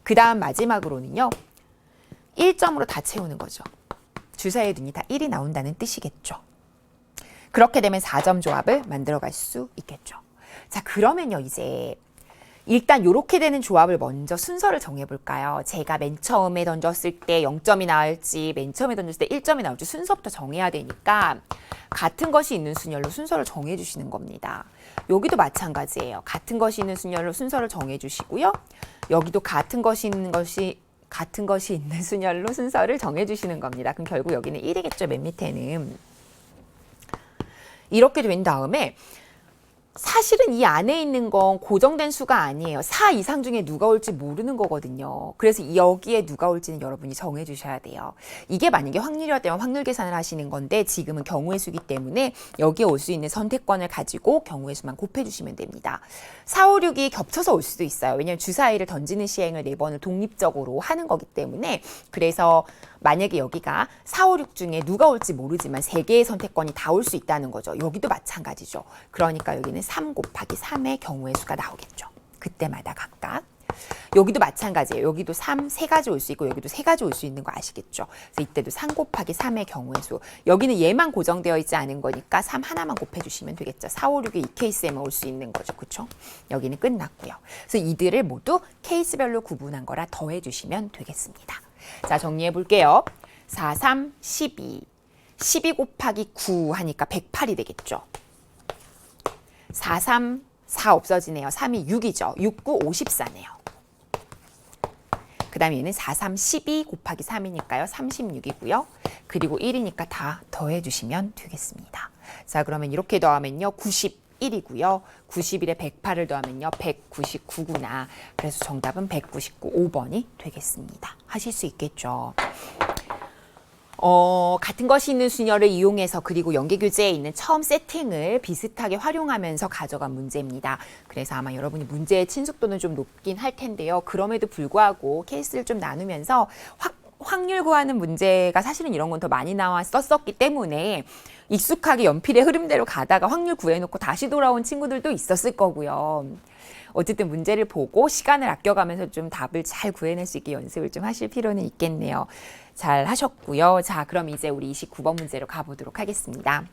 그 다음 마지막으로는요. 1점으로 다 채우는 거죠. 주사위의 눈이 다 1이 나온다는 뜻이겠죠. 그렇게 되면 4점 조합을 만들어갈 수 있겠죠. 자, 그러면요. 이제 일단 이렇게 되는 조합을 먼저 순서를 정해볼까요? 제가 맨 처음에 던졌을 때 0점이 나올지 맨 처음에 던졌을 때 1점이 나올지 순서부터 정해야 되니까 같은 것이 있는 순열로 순서를 정해주시는 겁니다. 여기도 마찬가지예요. 같은 것이 있는 순열로 순서를 정해주시고요. 여기도 같은 것이 있는 순열로 순서를 정해주시는 겁니다. 그럼 결국 여기는 1이겠죠. 맨 밑에는. 이렇게 된 다음에 사실은 이 안에 있는 건 고정된 수가 아니에요. 4 이상 중에 누가 올지 모르는 거거든요. 그래서 여기에 누가 올지는 여러분이 정해 주셔야 돼요. 이게 만약에 확률이었다면 확률 계산을 하시는 건데 지금은 경우의 수기 때문에 여기에 올 수 있는 선택권을 가지고 경우의 수만 곱해 주시면 됩니다. 4, 5, 6이 겹쳐서 올 수도 있어요. 왜냐하면 주사위를 던지는 시행을 4번을 독립적으로 하는 거기 때문에 그래서 만약에 여기가 4, 5, 6 중에 누가 올지 모르지만 3개의 선택권이 다 올 수 있다는 거죠. 여기도 마찬가지죠. 그러니까 여기는 3 곱하기 3의 경우의 수가 나오겠죠. 그때마다 각각. 여기도 마찬가지예요. 여기도 3, 3가지 올 수 있고 여기도 3가지 올 수 있는 거 아시겠죠? 그래서 이때도 3 곱하기 3의 경우의 수. 여기는 얘만 고정되어 있지 않은 거니까 3 하나만 곱해주시면 되겠죠. 4, 5, 6이 이 케이스에만 올 수 있는 거죠. 그렇죠? 여기는 끝났고요. 그래서 이들을 모두 케이스별로 구분한 거라 더해주시면 되겠습니다. 자, 정리해 볼게요. 4, 3, 12. 12 곱하기 9 하니까 108이 되겠죠. 4, 3, 4 없어지네요. 3이 6이죠. 6, 9, 54네요. 그 다음에 얘는 4, 3, 12 곱하기 3이니까요. 36이고요. 그리고 1이니까 다 더해주시면 되겠습니다. 자, 그러면 이렇게 더하면요. 91이고요. 91에 108을 더하면요. 199구나. 그래서 정답은 199, 5번이 되겠습니다. 하실 수 있겠죠. 같은 것이 있는 순열을 이용해서 그리고 연계교재에 있는 처음 세팅을 비슷하게 활용하면서 가져간 문제입니다. 그래서 아마 여러분이 문제의 친숙도는 좀 높긴 할 텐데요. 그럼에도 불구하고 케이스를 좀 나누면서 확률 구하는 문제가 사실은 이런 건 더 많이 나왔었기 때문에 익숙하게 연필의 흐름대로 가다가 확률 구해놓고 다시 돌아온 친구들도 있었을 거고요. 어쨌든 문제를 보고 시간을 아껴가면서 좀 답을 잘 구해낼 수 있게 연습을 좀 하실 필요는 있겠네요. 잘 하셨고요. 자, 그럼 이제 우리 29번 문제로 가보도록 하겠습니다.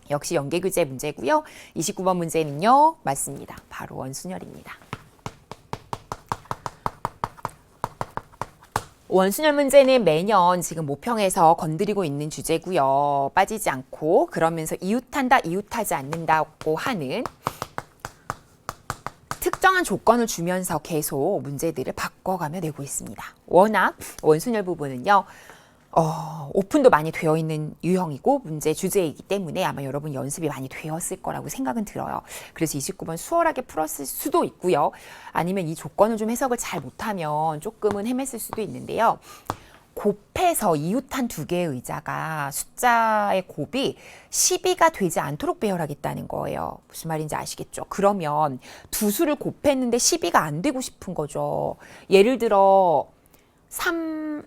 역시 연계교재 문제고요. 29번 문제는요. 맞습니다. 바로 원순열입니다. 원순열 문제는 매년 지금 모평에서 건드리고 있는 주제고요. 빠지지 않고 그러면서 이웃한다, 이웃하지 않는다고 하는 특정한 조건을 주면서 계속 문제들을 바꿔가며 내고 있습니다. 워낙 원순열 부분은요. 오픈도 많이 되어 있는 유형이고 문제 주제이기 때문에 아마 여러분 연습이 많이 되었을 거라고 생각은 들어요. 그래서 29번 수월하게 풀었을 수도 있고요. 아니면 이 조건을 좀 해석을 잘 못하면 조금은 헤맸을 수도 있는데요. 곱해서 이웃한 두 개의 의자가 숫자의 곱이 12가 되지 않도록 배열하겠다는 거예요. 무슨 말인지 아시겠죠? 그러면 두 수를 곱했는데 12가 안 되고 싶은 거죠. 예를 들어 3,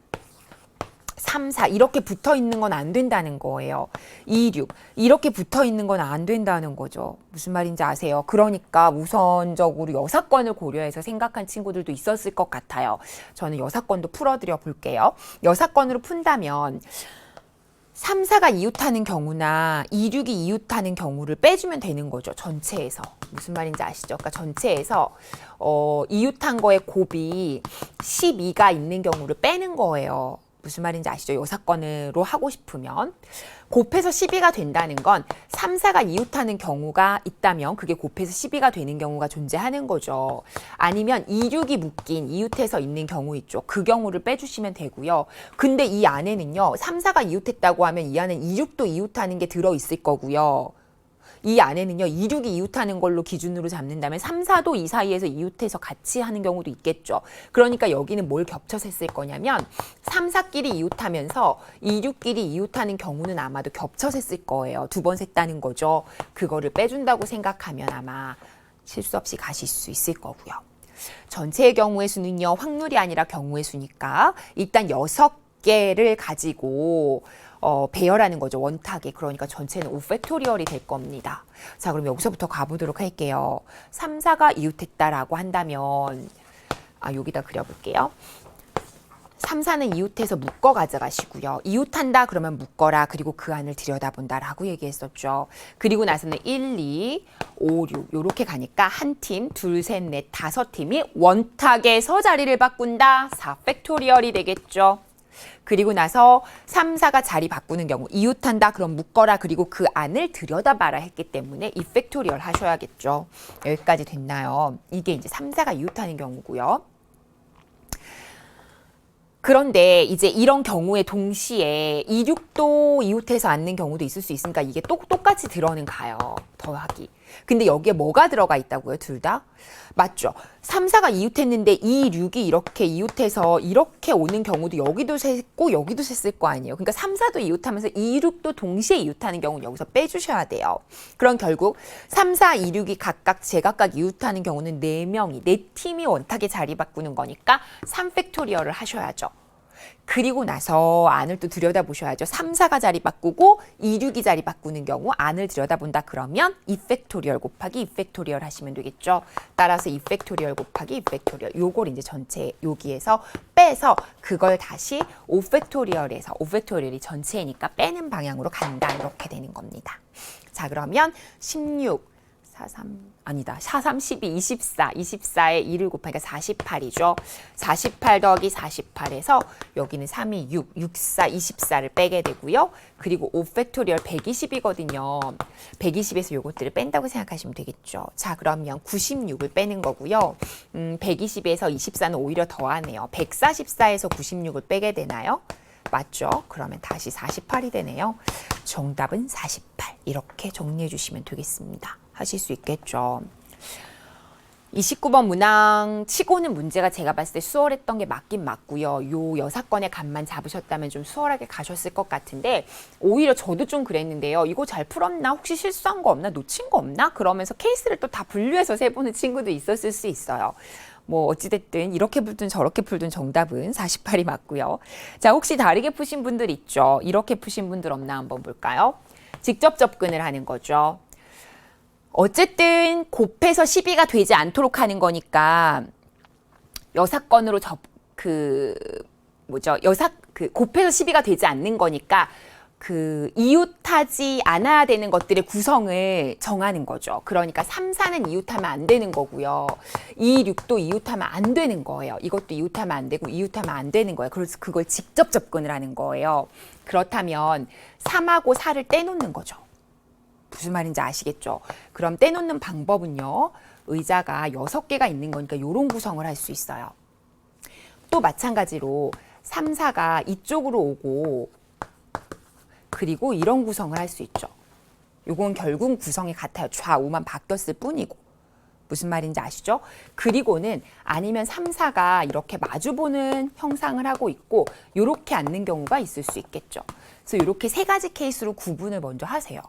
4 이렇게 붙어 있는 건 안 된다는 거예요. 2, 6 이렇게 붙어 있는 건 안 된다는 거죠. 무슨 말인지 아세요? 그러니까 우선적으로 여사건을 고려해서 생각한 친구들도 있었을 것 같아요. 저는 여사건도 풀어드려 볼게요. 여사건으로 푼다면 3, 4가 이웃하는 경우나 2, 6이 이웃하는 경우를 빼주면 되는 거죠. 전체에서. 무슨 말인지 아시죠? 그러니까 전체에서 이웃한 거의 곱이 12가 있는 경우를 빼는 거예요. 무슨 말인지 아시죠? 여사건으로 하고 싶으면 곱해서 12가 된다는 건 3, 4가 이웃하는 경우가 있다면 그게 곱해서 12가 되는 경우가 존재하는 거죠. 아니면 2, 6이 묶인 이웃해서 있는 경우 있죠. 그 경우를 빼주시면 되고요. 근데 이 안에는요. 3, 4가 이웃했다고 하면 이 안에 2, 6도 이웃하는 게 들어있을 거고요. 이 안에는요. 2, 6이 이웃하는 걸로 기준으로 잡는다면 3, 4도 이 사이에서 이웃해서 같이 하는 경우도 있겠죠. 그러니까 여기는 뭘 겹쳐서 했을 거냐면 3, 4끼리 이웃하면서 2, 6끼리 이웃하는 경우는 아마도 겹쳐서 했을 거예요. 두 번 셌다는 거죠. 그거를 빼준다고 생각하면 아마 실수 없이 가실 수 있을 거고요. 전체의 경우의 수는요. 확률이 아니라 경우의 수니까 일단 6개를 가지고 배열하는 거죠. 원탁에. 그러니까 전체는 5팩토리얼이 될 겁니다. 자, 그럼 여기서부터 가보도록 할게요. 3, 4가 이웃했다라고 한다면 여기다 그려볼게요. 3, 4는 이웃해서 묶어 가져가시고요. 이웃한다 그러면 묶어라. 그리고 그 안을 들여다본다라고 얘기했었죠. 그리고 나서는 1, 2, 5, 6 이렇게 가니까 한 팀, 둘, 셋, 넷, 다섯 팀이 원탁에서 자리를 바꾼다. 4팩토리얼이 되겠죠. 그리고 나서 3, 4가 자리 바꾸는 경우 이웃한다 그럼 묶어라 그리고 그 안을 들여다봐라 했기 때문에 2팩토리얼 하셔야겠죠. 여기까지 됐나요? 이게 이제 3, 4가 이웃하는 경우고요. 그런데 이제 이런 경우에 동시에 2, 6도 이웃해서 앉는 경우도 있을 수 있으니까 이게 똑같이 들어는 가요. 더하기. 근데 여기에 뭐가 들어가 있다고요? 둘 다? 맞죠? 3, 4가 이웃했는데 2, 6이 이렇게 이웃해서 이렇게 오는 경우도 여기도 셌고 여기도 셌을 거 아니에요. 그러니까 3, 4도 이웃하면서 2, 6도 동시에 이웃하는 경우는 여기서 빼주셔야 돼요. 그럼 결국 3, 4, 2, 6이 각각 제각각 이웃하는 경우는 4명이, 4팀이 원탁에 자리 바꾸는 거니까 3팩토리얼을 하셔야죠. 그리고 나서 안을 또 들여다보셔야죠. 3, 4가 자리 바꾸고 2, 6이 자리 바꾸는 경우 안을 들여다본다 그러면 2팩토리얼 곱하기 2팩토리얼 하시면 되겠죠. 따라서 2팩토리얼 곱하기 2팩토리얼 요걸 이제 전체 여기에서 빼서 그걸 다시 5팩토리얼에서 5팩토리얼이 전체니까 빼는 방향으로 간다 이렇게 되는 겁니다. 자 그러면 16 4, 3 아니다. 4, 3, 12, 24. 24에 2를 곱하니까 48이죠. 48 더하기 48에서 여기는 3이 6, 6, 4, 24를 빼게 되고요. 그리고 5팩토리얼 120이거든요. 120에서 요것들을 뺀다고 생각하시면 되겠죠. 자, 그러면 96을 빼는 거고요. 120에서 24는 오히려 더하네요. 144에서 96을 빼게 되나요? 맞죠? 그러면 다시 48이 되네요. 정답은 48. 이렇게 정리해 주시면 되겠습니다. 하실 수 있겠죠. 29번 문항 치고는 문제가 제가 봤을 때 수월했던 게 맞긴 맞고요. 요 6건의 값만 잡으셨다면 좀 수월하게 가셨을 것 같은데 오히려 저도 좀 그랬는데요. 이거 잘 풀었나? 혹시 실수한 거 없나? 놓친 거 없나? 그러면서 케이스를 또 다 분류해서 세보는 친구도 있었을 수 있어요. 뭐 어찌됐든 이렇게 풀든 저렇게 풀든 정답은 48이 맞고요. 자, 혹시 다르게 푸신 분들 있죠? 이렇게 푸신 분들 없나 한번 볼까요? 직접 접근을 하는 거죠. 어쨌든 곱해서 12가 되지 않도록 하는 거니까 여사건으로 곱해서 12가 되지 않는 거니까 이웃하지 않아야 되는 것들의 구성을 정하는 거죠. 그러니까 3, 4는 이웃하면 안 되는 거고요. 2, 6도 이웃하면 안 되는 거예요. 이것도 이웃하면 안 되고 이웃하면 안 되는 거예요. 그래서 그걸 직접 접근을 하는 거예요. 그렇다면 3하고 4를 떼놓는 거죠. 무슨 말인지 아시겠죠? 그럼 떼놓는 방법은요. 의자가 6개가 있는 거니까 이런 구성을 할 수 있어요. 또 마찬가지로 3, 4가 이쪽으로 오고 그리고 이런 구성을 할 수 있죠. 요건 결국 구성이 같아요. 좌우만 바뀌었을 뿐이고. 무슨 말인지 아시죠? 그리고는 아니면 3, 4가 이렇게 마주보는 형상을 하고 있고 이렇게 앉는 경우가 있을 수 있겠죠. 그래서 이렇게 세 가지 케이스로 구분을 먼저 하세요.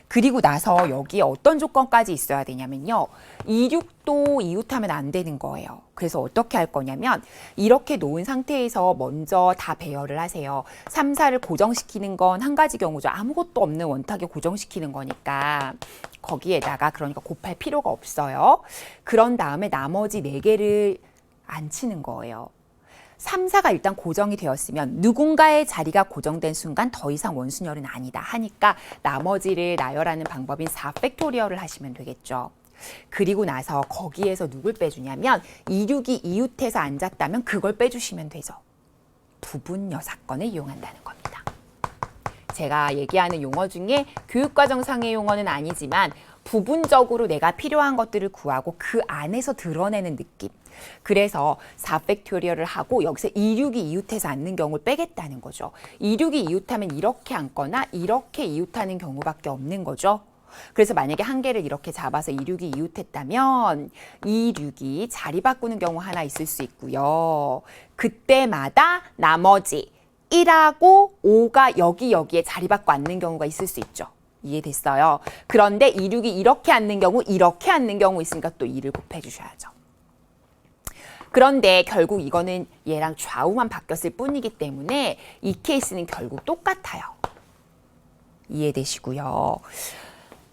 그리고 나서 여기에 어떤 조건까지 있어야 되냐면요. 2, 6도 이웃하면 안 되는 거예요. 그래서 어떻게 할 거냐면 이렇게 놓은 상태에서 먼저 다 배열을 하세요. 3, 4를 고정시키는 건 한 가지 경우죠. 아무것도 없는 원탁에 고정시키는 거니까 거기에다가 그러니까 곱할 필요가 없어요. 그런 다음에 나머지 4개를 안 치는 거예요. 3, 4가 일단 고정이 되었으면 누군가의 자리가 고정된 순간 더 이상 원순열은 아니다 하니까 나머지를 나열하는 방법인 4팩토리얼을 하시면 되겠죠. 그리고 나서 거기에서 누굴 빼주냐면 2, 6이 이웃해서 앉았다면 그걸 빼주시면 되죠. 부분 여사건을 이용한다는 겁니다. 제가 얘기하는 용어 중에 교육과정상의 용어는 아니지만 부분적으로 내가 필요한 것들을 구하고 그 안에서 드러내는 느낌. 그래서 4팩토리얼을 하고 여기서 2, 6이 이웃해서 앉는 경우를 빼겠다는 거죠. 2, 6이 이웃하면 이렇게 앉거나 이렇게 이웃하는 경우밖에 없는 거죠. 그래서 만약에 한 개를 이렇게 잡아서 2, 6이 이웃했다면 2, 6이 자리 바꾸는 경우 하나 있을 수 있고요. 그때마다 나머지 1하고 5가 여기에 자리 바꿔 앉는 경우가 있을 수 있죠. 이해됐어요? 그런데 2, 6이 이렇게 앉는 경우, 이렇게 앉는 경우 있으니까 또 2를 곱해 주셔야죠. 그런데 결국 이거는 얘랑 좌우만 바뀌었을 뿐이기 때문에 이 케이스는 결국 똑같아요. 이해되시고요.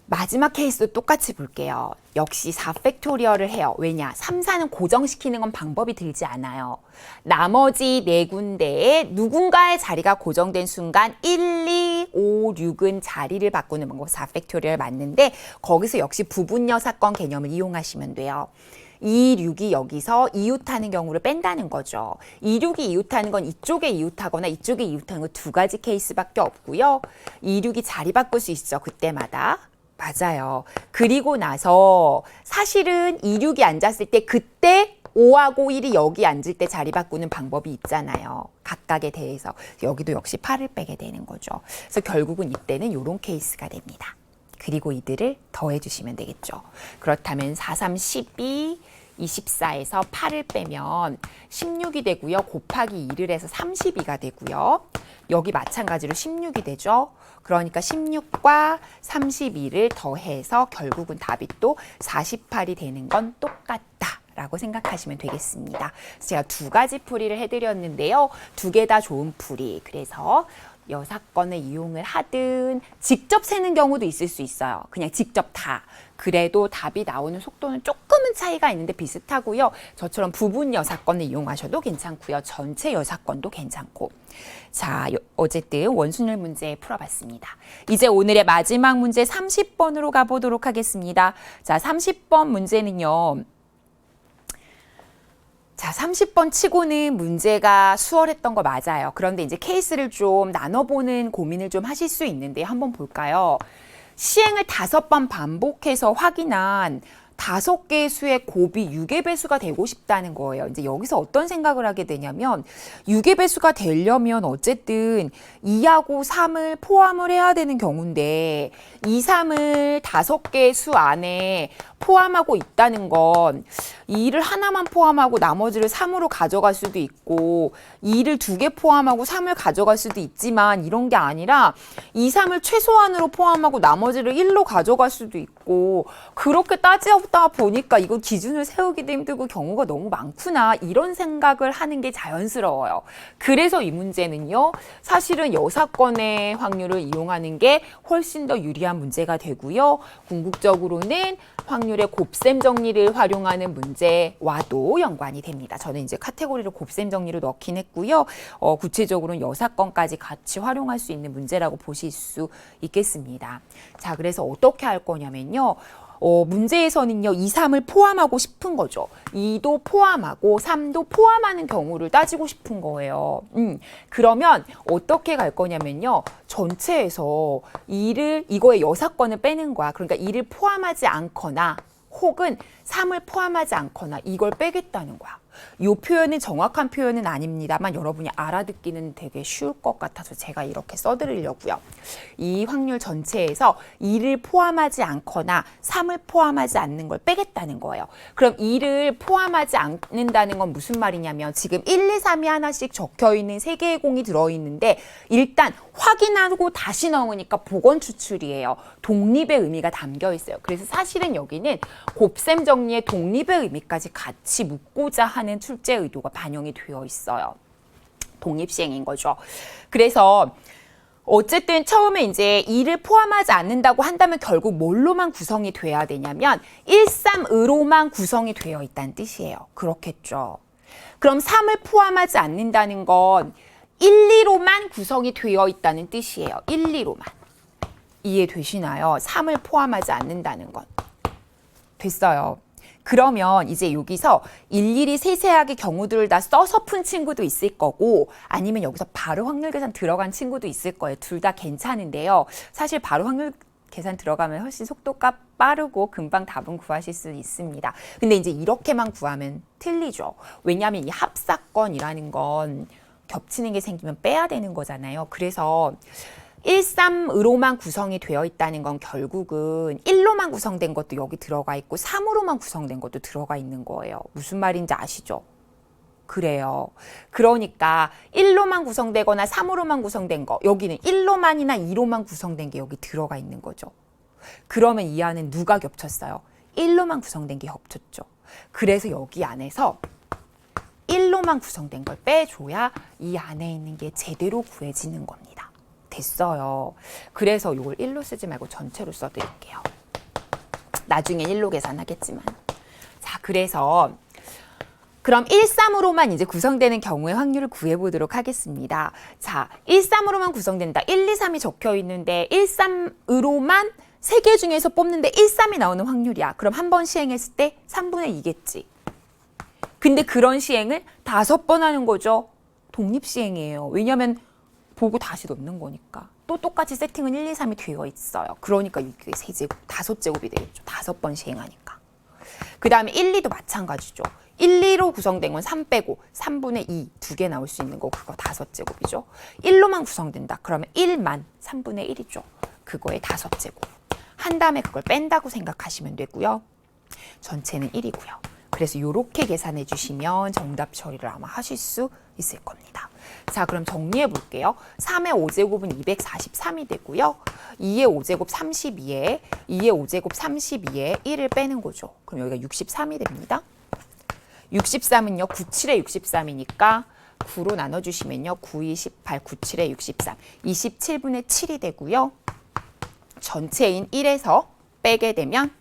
마지막 케이스도 똑같이 볼게요. 역시 4팩토리얼을 해요. 왜냐? 3, 4는 고정시키는 건 방법이 들지 않아요. 나머지 4군데에 누군가의 자리가 고정된 순간 1, 2, 5, 6은 자리를 바꾸는 방법 4팩토리얼 맞는데 거기서 역시 부분여 사건 개념을 이용하시면 돼요. 2, 6이 여기서 이웃하는 경우를 뺀다는 거죠. 2, 6이 이웃하는 건 이쪽에 이웃하거나 이쪽에 이웃하는 건 2가지 케이스밖에 없고요. 2, 6이 자리 바꿀 수 있죠. 그때마다. 맞아요. 그리고 나서 사실은 2, 6이 앉았을 때 그때 5하고 1이 여기 앉을 때 자리 바꾸는 방법이 있잖아요. 각각에 대해서. 여기도 역시 8을 빼게 되는 거죠. 그래서 결국은 이때는 이런 케이스가 됩니다. 그리고 이들을 더해 주시면 되겠죠. 그렇다면 4, 3, 12, 24에서 8을 빼면 16이 되고요. 곱하기 2를 해서 32가 되고요. 여기 마찬가지로 16이 되죠. 그러니까 16과 32를 더해서 결국은 답이 또 48이 되는 건 똑같다라고 생각하시면 되겠습니다. 제가 2가지 풀이를 해드렸는데요. 2개 다 좋은 풀이. 그래서 여사건을 이용을 하든 직접 세는 경우도 있을 수 있어요. 그냥 직접 다. 그래도 답이 나오는 속도는 조금은 차이가 있는데 비슷하고요. 저처럼 부분 여사건을 이용하셔도 괜찮고요. 전체 여사건도 괜찮고. 자, 어쨌든 원순열 문제 풀어봤습니다. 이제 오늘의 마지막 문제 30번으로 가보도록 하겠습니다. 자, 30번 문제는요. 자, 30번 치고는 문제가 수월했던 거 맞아요. 그런데 이제 케이스를 좀 나눠보는 고민을 좀 하실 수 있는데 한번 볼까요? 시행을 5번 반복해서 확인한 5개의 수의 곱이 6의 배수가 되고 싶다는 거예요. 이제 여기서 어떤 생각을 하게 되냐면 6의 배수가 되려면 어쨌든 2하고 3을 포함을 해야 되는 경우인데 2, 3을 5개의 수 안에 포함하고 있다는 건 2를 하나만 포함하고 나머지를 3으로 가져갈 수도 있고 2를 2개 포함하고 3을 가져갈 수도 있지만 이런 게 아니라 2, 3을 최소한으로 포함하고 나머지를 1로 가져갈 수도 있고 그렇게 따지다 보니까 이거 기준을 세우기도 힘들고 경우가 너무 많구나 이런 생각을 하는 게 자연스러워요. 그래서 이 문제는요. 사실은 여사건의 확률을 이용하는 게 훨씬 더 유리한 문제가 되고요. 궁극적으로는 확률의 곱셈 정리를 활용하는 문제와도 연관이 됩니다. 저는 이제 카테고리를 곱셈 정리로 넣긴 했고요. 구체적으로는 여사건까지 같이 활용할 수 있는 문제라고 보실 수 있겠습니다. 자, 그래서 어떻게 할 거냐면요. 문제에서는요, 2, 3을 포함하고 싶은 거죠. 2도 포함하고 3도 포함하는 경우를 따지고 싶은 거예요. 그러면 어떻게 갈 거냐면요. 전체에서 2를, 이거의 여사건을 빼는 거야. 그러니까 2를 포함하지 않거나 혹은 3을 포함하지 않거나 이걸 빼겠다는 거야. 이 표현은 정확한 표현은 아닙니다만 여러분이 알아듣기는 되게 쉬울 것 같아서 제가 이렇게 써드리려고요. 이 확률 전체에서 2를 포함하지 않거나 3을 포함하지 않는 걸 빼겠다는 거예요. 그럼 2를 포함하지 않는다는 건 무슨 말이냐면 지금 1, 2, 3이 하나씩 적혀있는 3개의 공이 들어있는데 일단 확인하고 다시 넣으니까 복원 추출이에요. 독립의 의미가 담겨 있어요. 그래서 사실은 여기는 곱셈 정리의 독립의 의미까지 같이 묻고자 하는 출제 의도가 반영이 되어 있어요. 독립시행인 거죠. 그래서 어쨌든 처음에 이제 2를 포함하지 않는다고 한다면 결국 뭘로만 구성이 돼야 되냐면 1, 3으로만 구성이 되어 있다는 뜻이에요. 그렇겠죠. 그럼 3을 포함하지 않는다는 건 1, 2로만 구성이 되어 있다는 뜻이에요. 1, 2로만. 이해되시나요? 3을 포함하지 않는다는 건. 됐어요. 그러면 이제 여기서 일일이 세세하게 경우들을 다 써서 푼 친구도 있을 거고 아니면 여기서 바로 확률 계산 들어간 친구도 있을 거예요. 둘 다 괜찮은데요. 사실 바로 확률 계산 들어가면 훨씬 속도가 빠르고 금방 답은 구하실 수 있습니다. 근데 이제 이렇게만 구하면 틀리죠. 왜냐하면 이 합사건이라는 건 겹치는 게 생기면 빼야 되는 거잖아요. 그래서 1, 3으로만 구성이 되어 있다는 건 결국은 1로만 구성된 것도 여기 들어가 있고 3으로만 구성된 것도 들어가 있는 거예요. 무슨 말인지 아시죠? 그래요. 그러니까 1로만 구성되거나 3으로만 구성된 거 여기는 1로만이나 2로만 구성된 게 여기 들어가 있는 거죠. 그러면 이 안은 누가 겹쳤어요? 1로만 구성된 게 겹쳤죠. 그래서 여기 안에서 1로만 구성된 걸 빼줘야 이 안에 있는 게 제대로 구해지는 겁니다. 됐어요. 그래서 이걸 1로 쓰지 말고 전체로 써드릴게요. 나중엔 1로 계산하겠지만. 자, 그래서 그럼 1, 3으로만 이제 구성되는 경우의 확률을 구해보도록 하겠습니다. 자, 1, 3으로만 구성된다. 1, 2, 3이 적혀 있는데 1, 3으로만 3개 중에서 뽑는데 1, 3이 나오는 확률이야. 그럼 한 번 시행했을 때 3분의 2겠지. 근데 그런 시행을 5번 하는 거죠. 독립시행이에요. 왜냐하면 보고 다시 넣는 거니까. 또 똑같이 세팅은 1, 2, 3이 되어 있어요. 그러니까 이게 3제곱, 5제곱이 되겠죠. 5번 시행하니까. 그 다음에 1, 2도 마찬가지죠. 1, 2로 구성된 건 3 빼고 3분의 2, 2개 나올 수 있는 거 그거 5제곱이죠. 1로만 구성된다. 그러면 1만 3분의 1이죠. 그거의 5제곱. 한 다음에 그걸 뺀다고 생각하시면 되고요. 전체는 1이고요. 그래서 이렇게 계산해 주시면 정답 처리를 아마 하실 수 있을 겁니다. 자, 그럼 정리해 볼게요. 3의 5제곱은 243이 되고요. 2의 5제곱 32에 2의 5제곱 32에 1을 빼는 거죠. 그럼 여기가 63이 됩니다. 63은요. 97에 63이니까 9로 나눠주시면요. 9, 2, 18, 97에 63. 27분의 7이 되고요. 전체인 1에서 빼게 되면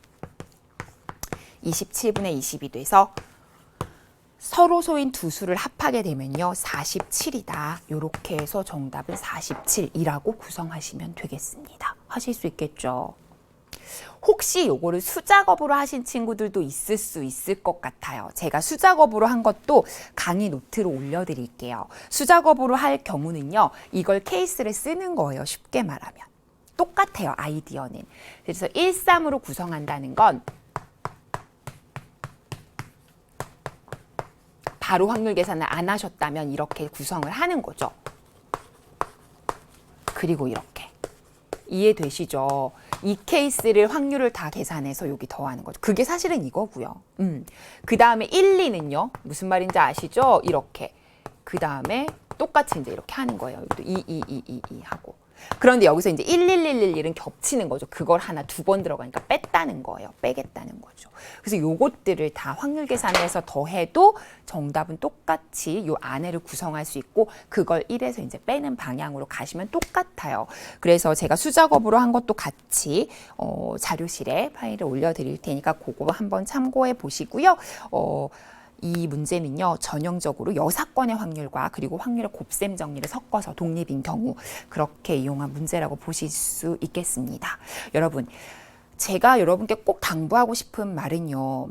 27분의 20이 돼서 서로 소인 두 수를 합하게 되면요. 47이다. 이렇게 해서 정답은 47이라고 구성하시면 되겠습니다. 하실 수 있겠죠? 혹시 요거를 수작업으로 하신 친구들도 있을 수 있을 것 같아요. 제가 수작업으로 한 것도 강의 노트로 올려드릴게요. 수작업으로 할 경우는요. 이걸 케이스를 쓰는 거예요. 쉽게 말하면. 똑같아요. 아이디어는. 그래서 1, 3으로 구성한다는 건 바로 확률 계산을 안 하셨다면 이렇게 구성을 하는 거죠. 그리고 이렇게 이해되시죠? 이 케이스를 확률을 다 계산해서 여기 더하는 거죠. 그게 사실은 이거고요. 그 다음에 1, 2는요. 무슨 말인지 아시죠? 이렇게. 그 다음에 똑같이 이제 이렇게 하는 거예요. 또 2 하고. 그런데 여기서 이제 11111은 겹치는 거죠. 그걸 하나 두 번 들어가니까 뺐다는 거예요. 빼겠다는 거죠. 그래서 요것들을 다 확률 계산해서 더해도 정답은 똑같이 요 안에를 구성할 수 있고 그걸 1에서 이제 빼는 방향으로 가시면 똑같아요. 그래서 제가 수작업으로 한 것도 같이 자료실에 파일을 올려드릴 테니까 그거 한번 참고해 보시고요. 이 문제는요, 전형적으로 여사건의 확률과 그리고 확률의 곱셈 정리를 섞어서 독립인 경우 그렇게 이용한 문제라고 보실 수 있겠습니다. 여러분, 제가 여러분께 꼭 당부하고 싶은 말은요,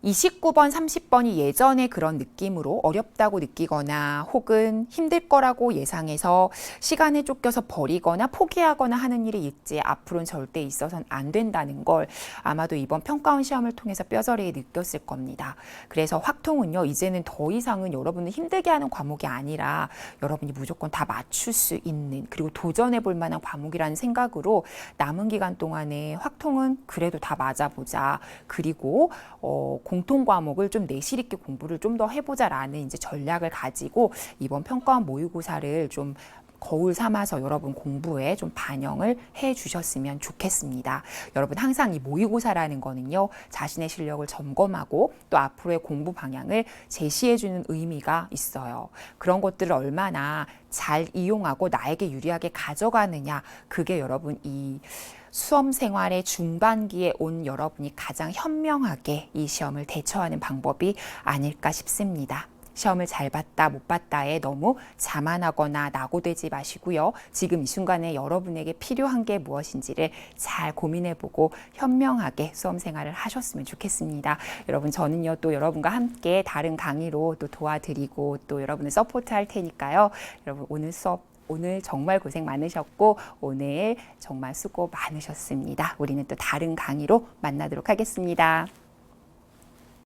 29번, 30번이 예전에 그런 느낌으로 어렵다고 느끼거나 혹은 힘들 거라고 예상해서 시간에 쫓겨서 버리거나 포기하거나 하는 일이 있지 앞으로는 절대 있어서는 안 된다는 걸 아마도 이번 평가원 시험을 통해서 뼈저리게 느꼈을 겁니다. 그래서 확통은요, 이제는 더 이상은 여러분을 힘들게 하는 과목이 아니라 여러분이 무조건 다 맞출 수 있는 그리고 도전해 볼 만한 과목이라는 생각으로 남은 기간 동안에 확통은 그래도 다 맞아보자. 그리고 공통 과목을 좀 내실 있게 공부를 좀 더 해보자라는 이제 전략을 가지고 이번 평가원 모의고사를 좀 거울 삼아서 여러분 공부에 좀 반영을 해 주셨으면 좋겠습니다. 여러분 항상 이 모의고사라는 거는요, 자신의 실력을 점검하고 또 앞으로의 공부 방향을 제시해 주는 의미가 있어요. 그런 것들을 얼마나 잘 이용하고 나에게 유리하게 가져가느냐, 그게 여러분 이 수험 생활의 중반기에 온 여러분이 가장 현명하게 이 시험을 대처하는 방법이 아닐까 싶습니다. 시험을 잘 봤다 못 봤다에 너무 자만하거나 낙오되지 마시고요. 지금 이 순간에 여러분에게 필요한 게 무엇인지를 잘 고민해보고 현명하게 수험 생활을 하셨으면 좋겠습니다. 여러분, 저는요 또 여러분과 함께 다른 강의로 또 도와드리고 또 여러분을 서포트할 테니까요. 여러분, 오늘 정말 고생 많으셨고 오늘 정말 수고 많으셨습니다. 우리는 또 다른 강의로 만나도록 하겠습니다.